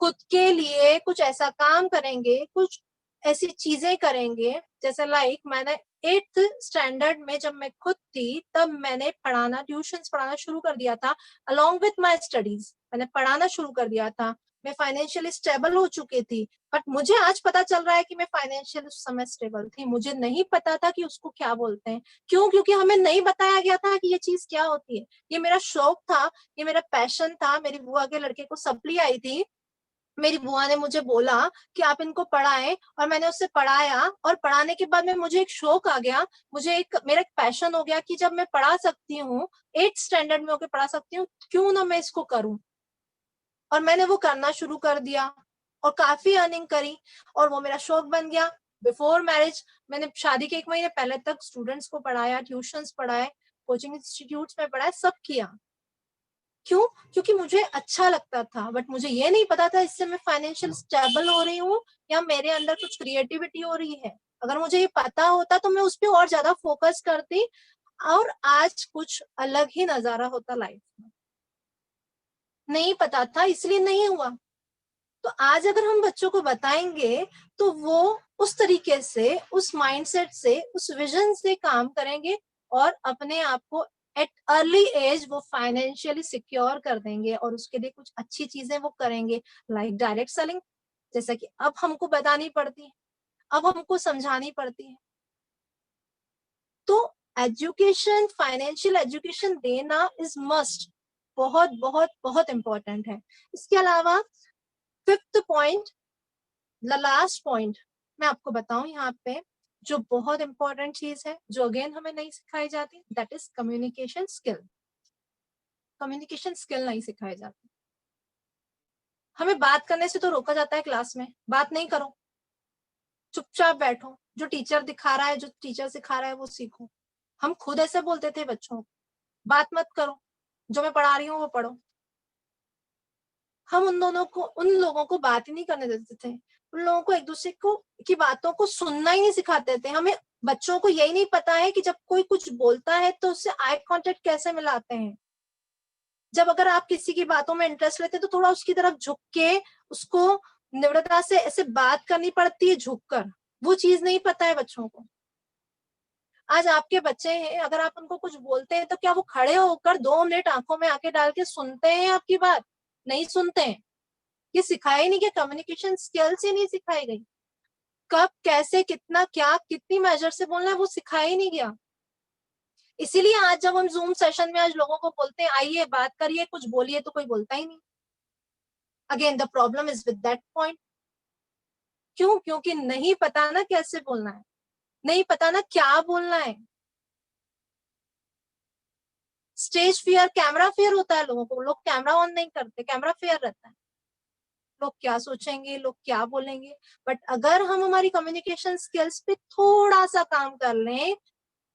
खुद के लिए कुछ ऐसा काम करेंगे, कुछ ऐसी चीजें करेंगे। जैसे लाइक मैंने 8th स्टैंडर्ड में जब मैं खुद थी तब मैंने ट्यूशंस पढ़ाना शुरू कर दिया था। अलोंग विथ माय स्टडीज मैंने पढ़ाना शुरू कर दिया था। मैं फाइनेंशियली स्टेबल हो चुकी थी, बट मुझे आज पता चल रहा है कि मैं फाइनेंशियल उस समय स्टेबल थी। मुझे नहीं पता था कि उसको क्या बोलते हैं। क्यों? क्योंकि हमें नहीं बताया गया था कि ये चीज क्या होती है। ये मेरा शौक था, ये मेरा पैशन था। मेरी बुआ के लड़के को सप्ली आई थी, मेरी बुआ ने मुझे बोला कि आप इनको पढ़ाएं, और मैंने उससे पढ़ाया। और पढ़ाने के बाद में मुझे एक शौक आ गया, मुझे एक मेरा एक पैशन हो गया कि जब मैं पढ़ा सकती हूँ, 8th स्टैंडर्ड में होकर पढ़ा सकती हूँ, क्यों ना मैं इसको करूं। और मैंने वो करना शुरू कर दिया और काफी अर्निंग करी और वो मेरा शौक बन गया। बिफोर मैरिज मैंने शादी के 1 महीने पहले तक स्टूडेंट्स को पढ़ाया, ट्यूशंस पढ़ाए, कोचिंग इंस्टीट्यूट्स में पढ़ाया, सब किया। क्यों? क्योंकि मुझे अच्छा लगता था, बट मुझे ये नहीं पता था इससे मैं फाइनेंशियल स्टेबल हो रही हूँ या मेरे अंदर कुछ क्रिएटिविटी हो रही है। अगर मुझे ये पता होता तो मैं उस पर और ज्यादा फोकस करती और आज कुछ अलग ही नजारा होता लाइफ में। नहीं पता था इसलिए नहीं हुआ। तो आज अगर हम बच्चों को बताएंगे तो वो उस तरीके से, उस माइंडसेट से, उस विजन से काम करेंगे और अपने आप को एट अर्ली एज वो फाइनेंशियली सिक्योर कर देंगे और उसके लिए कुछ अच्छी चीजें वो करेंगे, लाइक डायरेक्ट सेलिंग, जैसा कि अब हमको बतानी पड़ती है, अब हमको समझानी पड़ती है। तो एजुकेशन, फाइनेंशियल एजुकेशन देना इज मस्ट, बहुत बहुत बहुत इंपॉर्टेंट है। इसके अलावा 5th point, the last point मैं आपको बताऊं यहाँ पे, जो बहुत इंपॉर्टेंट चीज है, जो अगेन हमें नहीं सिखाई जाती, that is communication skill. Communication skill नहीं सिखाई जाती। हमें बात करने से तो रोका जाता है क्लास में, बात नहीं करो, चुपचाप बैठो, जो टीचर दिखा रहा है, जो टीचर सिखा रहा है वो सीखो। हम खुद ऐसे बोलते थे बच्चों को, बात मत करो, जो मैं पढ़ा रही हूँ वो पढ़ो। हम उन लोगों को बात ही नहीं करने देते थे। उन लोगों को एक दूसरे को की बातों को सुनना ही नहीं सिखाते थे। हमें बच्चों को यही नहीं पता है कि जब कोई कुछ बोलता है तो उससे आई कांटेक्ट कैसे मिलाते हैं। जब अगर आप किसी की बातों में इंटरेस्ट लेते हैं तो थोड़ा उसकी तरफ झुक के उसको निम्रता से ऐसे बात करनी पड़ती है, झुककर। वो चीज नहीं पता है बच्चों को। आज आपके बच्चे हैं, अगर आप उनको कुछ बोलते हैं तो क्या वो खड़े होकर 2 मिनट आंखों में आंखें डाल के सुनते हैं आपकी बात? नहीं सुनते हैं। ये सिखाया ही नहीं गया, कम्युनिकेशन स्किल्स ही नहीं सिखाई गई। कब, कैसे, कितना, क्या, कितनी मेजर से बोलना है वो सिखाया ही नहीं गया। इसीलिए आज जब हम जूम सेशन में आज लोगों को बोलते हैं आइए बात करिए, कुछ बोलिए, तो कोई बोलता ही नहीं। Again the problem is with that point. क्यों? क्योंकि नहीं पता ना कैसे बोलना है, नहीं पता ना क्या बोलना है। स्टेज फियर, कैमरा फियर होता है लोगों को, लोग कैमरा ऑन नहीं करते, कैमरा फियर रहता है। लोग क्या सोचेंगे, लोग क्या बोलेंगे। बट अगर हम हमारी कम्युनिकेशन स्किल्स पे थोड़ा सा काम कर लें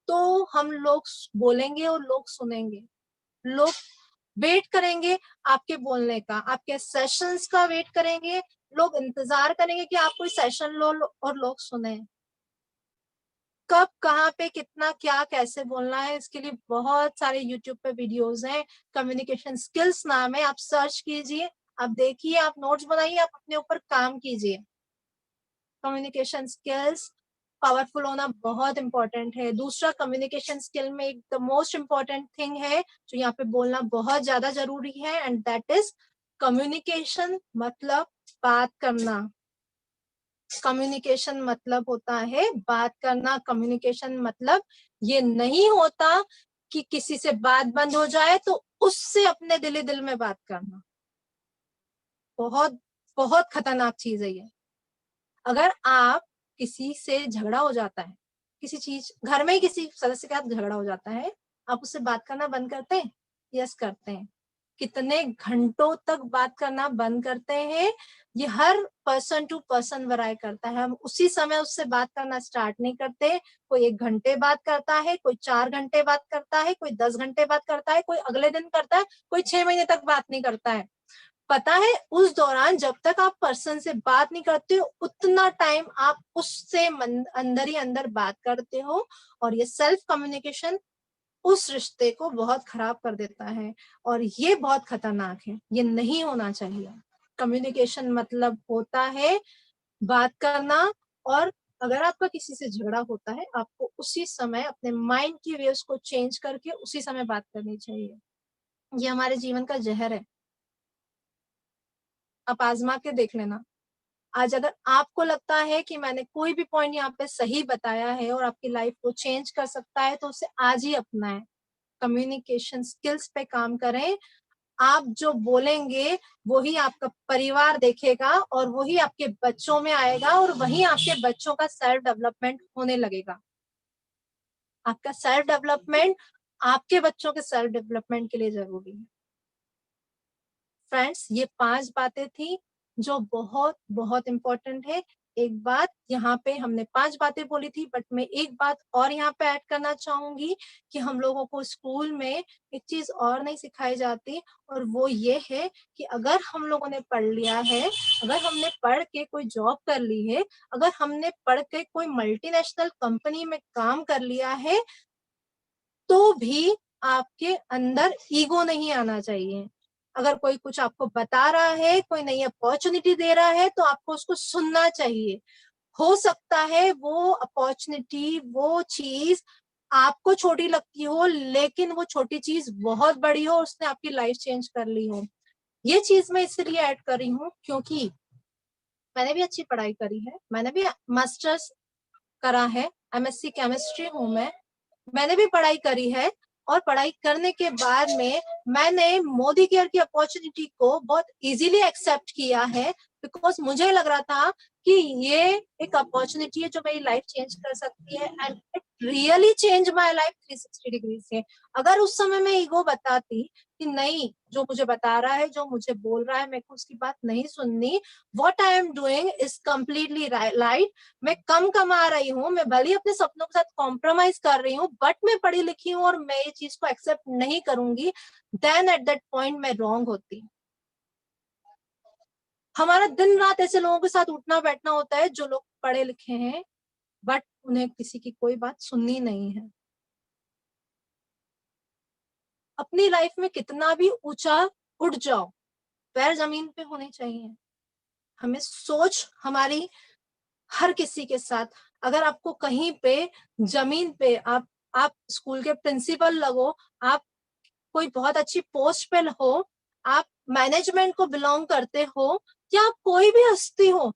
तो हम लोग बोलेंगे और लोग सुनेंगे। लोग वेट करेंगे आपके बोलने का, आपके सेशंस का वेट करेंगे, लोग इंतजार करेंगे कि आप कोई सेशन लो और लोग सुने। कब कहाँ पे कितना क्या कैसे बोलना है, इसके लिए बहुत सारे यूट्यूब पे वीडियोस हैं। कम्युनिकेशन स्किल्स नाम है, आप सर्च कीजिए, आप देखिए, आप नोट्स बनाइए, आप अपने ऊपर काम कीजिए। कम्युनिकेशन स्किल्स पावरफुल होना बहुत इंपॉर्टेंट है। दूसरा, कम्युनिकेशन स्किल में एक द मोस्ट इंपॉर्टेंट थिंग है जो यहाँ पे बोलना बहुत ज्यादा जरूरी है, एंड दैट इज कम्युनिकेशन मतलब बात करना। कम्युनिकेशन मतलब होता है बात करना। कम्युनिकेशन मतलब ये नहीं होता कि किसी से बात बंद हो जाए तो उससे अपने दिल ही दिल में बात करना। बहुत बहुत खतरनाक चीज है ये। अगर आप किसी से झगड़ा हो जाता है, किसी चीज, घर में ही किसी सदस्य के साथ झगड़ा हो जाता है, आप उससे बात करना बंद करते हैं? यस, करते हैं। कितने घंटों तक बात करना बंद करते हैं? ये हर पर्सन टू पर्सन वराय करता है। हम उसी समय उससे बात करना स्टार्ट नहीं करते। कोई 1 घंटे बात करता है, कोई 4 घंटे बात करता है, कोई 10 घंटे बात करता है, कोई अगले दिन करता है, कोई 6 महीने तक बात नहीं करता है। पता है, उस दौरान जब तक आप पर्सन से बात नहीं करते हो उतना टाइम आप उससे अंदर ही अंदर बात करते हो, और ये सेल्फ कम्युनिकेशन उस रिश्ते को बहुत खराब कर देता है, और ये बहुत खतरनाक है। ये नहीं होना चाहिए। कम्युनिकेशन मतलब होता है बात करना, और अगर आपका किसी से झगड़ा होता है, आपको उसी समय अपने माइंड की वेव्स को चेंज करके उसी समय बात करनी चाहिए। ये हमारे जीवन का जहर है। आप आजमा के देख लेना। आज अगर आपको लगता है कि मैंने कोई भी पॉइंट यहाँ पे सही बताया है और आपकी लाइफ को चेंज कर सकता है, तो उसे आज ही अपनाएं। कम्युनिकेशन स्किल्स पे काम करें। आप जो बोलेंगे वही आपका परिवार देखेगा, और वही आपके बच्चों में आएगा, और वही आपके बच्चों का सेल्फ डेवलपमेंट होने लगेगा। आपका सेल्फ डेवलपमेंट आपके बच्चों के सेल्फ डेवलपमेंट के लिए जरूरी है। फ्रेंड्स, ये 5 बातें थी जो बहुत बहुत इंपॉर्टेंट है। एक बात यहाँ पे हमने 5 बातें बोली थी, बट मैं एक बात और यहाँ पे ऐड करना चाहूंगी कि हम लोगों को स्कूल में एक चीज और नहीं सिखाई जाती, और वो ये है कि अगर हम लोगों ने पढ़ लिया है, अगर हमने पढ़ के कोई जॉब कर ली है, अगर हमने पढ़ के कोई मल्टीनेशनल कंपनी में काम कर लिया है, तो भी आपके अंदर ईगो नहीं आना चाहिए। अगर कोई कुछ आपको बता रहा है, कोई नई अपॉर्चुनिटी दे रहा है, तो आपको उसको सुनना चाहिए। हो सकता है वो अपॉर्चुनिटी, वो चीज आपको छोटी लगती हो, लेकिन वो छोटी चीज बहुत बड़ी हो, उसने आपकी लाइफ चेंज कर ली हो। ये चीज मैं इसलिए ऐड कर रही हूँ क्योंकि मैंने भी अच्छी पढ़ाई करी है, मैंने भी मास्टर्स करा है, एमएससी केमिस्ट्री हूँ मैं। मैंने भी पढ़ाई करी है, और पढ़ाई करने के बाद में मैंने मोदी केयर की अपॉर्चुनिटी को बहुत इजीली एक्सेप्ट किया है, बिकॉज मुझे लग रहा था कि ये एक अपॉर्चुनिटी है जो मेरी लाइफ चेंज कर सकती है, and it really change my life 360 degree से। अगर उस समय मैं ईगो बताती कि नहीं, जो मुझे बता रहा है, जो मुझे बोल रहा है, मेरे को उसकी बात नहीं सुननी, what I am doing is completely right, मैं कम कमा रही हूँ, मैं भले अपने सपनों के साथ कॉम्प्रोमाइज कर रही हूँ, बट मैं पढ़ी लिखी हूँ और मैं ये चीज को एक्सेप्ट नहीं करूंगी, देन एट दैट पॉइंट मैं रॉन्ग होती। हमारा दिन रात ऐसे लोगों के साथ उठना बैठना होता है जो लोग पढ़े लिखे हैं, बट उन्हें किसी की कोई बात सुननी नहीं है। अपनी लाइफ में कितना भी ऊंचा उठ जाओ, पैर जमीन पे होने चाहिए। हमें सोच हमारी हर किसी के साथ, अगर आपको कहीं पे जमीन पे आप स्कूल के प्रिंसिपल लगो, आप कोई बहुत अच्छी पोस्ट पे हो, आप मैनेजमेंट को बिलोंग करते हो, या आप कोई भी हस्ती हो,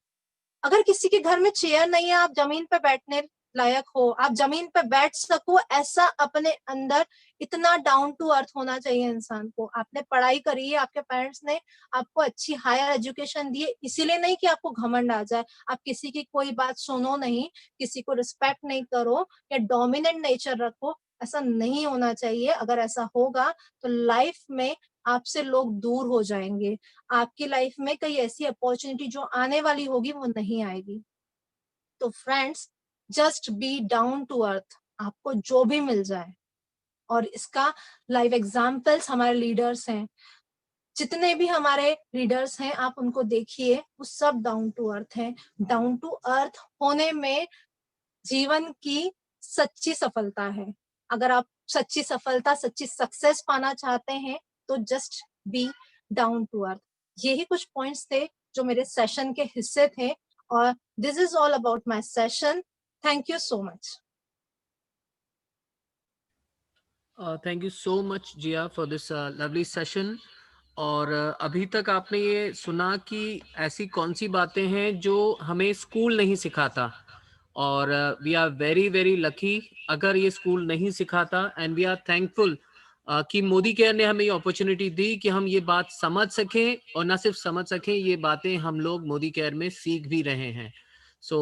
अगर किसी के घर में चेयर नहीं है, आप जमीन पे बैठने लायक हो, आप जमीन पे बैठ सको, ऐसा अपने अंदर इतना डाउन टू अर्थ होना चाहिए इंसान को। आपने पढ़ाई करी है, आपके पेरेंट्स ने आपको अच्छी हायर एजुकेशन दी है, इसीलिए नहीं कि आपको घमंड आ जाए। आप किसी की कोई बात सुनो नहीं, किसी को रिस्पेक्ट नहीं करो, या डोमिनेंट नेचर रखो, ऐसा नहीं होना चाहिए। अगर ऐसा होगा तो लाइफ में आपसे लोग दूर हो जाएंगे। आपकी लाइफ में कई ऐसी अपॉर्चुनिटी जो आने वाली होगी वो नहीं आएगी। तो friends, just be down to earth, आपको जो भी मिल जाए। और इसका लाइव एग्जाम्पल्स हमारे लीडर्स हैं। जितने भी हमारे रीडर्स हैं आप उनको देखिए, वो सब डाउन टू अर्थ हैं। डाउन टू अर्थ होने में जीवन की सच्ची सफलता है। अगर आप सच्ची सफलता, सच्ची सक्सेस पाना चाहते हैं तो just be down to earth. यही कुछ पॉइंट्स थे जो मेरे सेशन के हिस्से थे और this is all about my session. Thank you so much. Thank you so much Jiya for this lovely session. और अभी तक आपने ये सुना कि ऐसी कौन सी बातें हैं जो हमें स्कूल नहीं सिखाता, और we are very very lucky अगर ये स्कूल नहीं सिखाता, एंड वी आर थैंकफुल कि मोदी केयर ने हमें ये अपॉर्चुनिटी दी कि हम ये बात समझ सकें, और ना सिर्फ समझ सकें, ये बातें हम लोग मोदी केयर में सीख भी रहे हैं। सो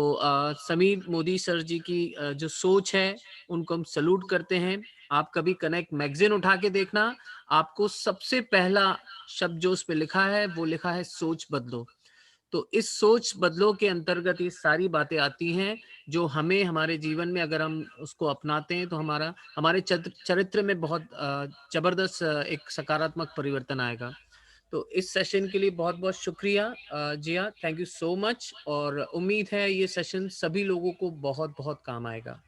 समीर मोदी सर जी की जो सोच है उनको हम सल्यूट करते हैं। आप कभी कनेक्ट मैगजीन उठा के देखना, आपको सबसे पहला शब्द जो उस पे लिखा है वो लिखा है सोच बदलो। तो इस सोच बदलो के अंतर्गत ये सारी बातें आती हैं जो हमें हमारे जीवन में अगर हम उसको अपनाते हैं तो हमारे चरित्र में बहुत जबरदस्त एक सकारात्मक परिवर्तन आएगा। तो इस सेशन के लिए बहुत बहुत शुक्रिया जिया, थैंक यू सो मच, और उम्मीद है ये सेशन सभी लोगों को बहुत बहुत काम आएगा।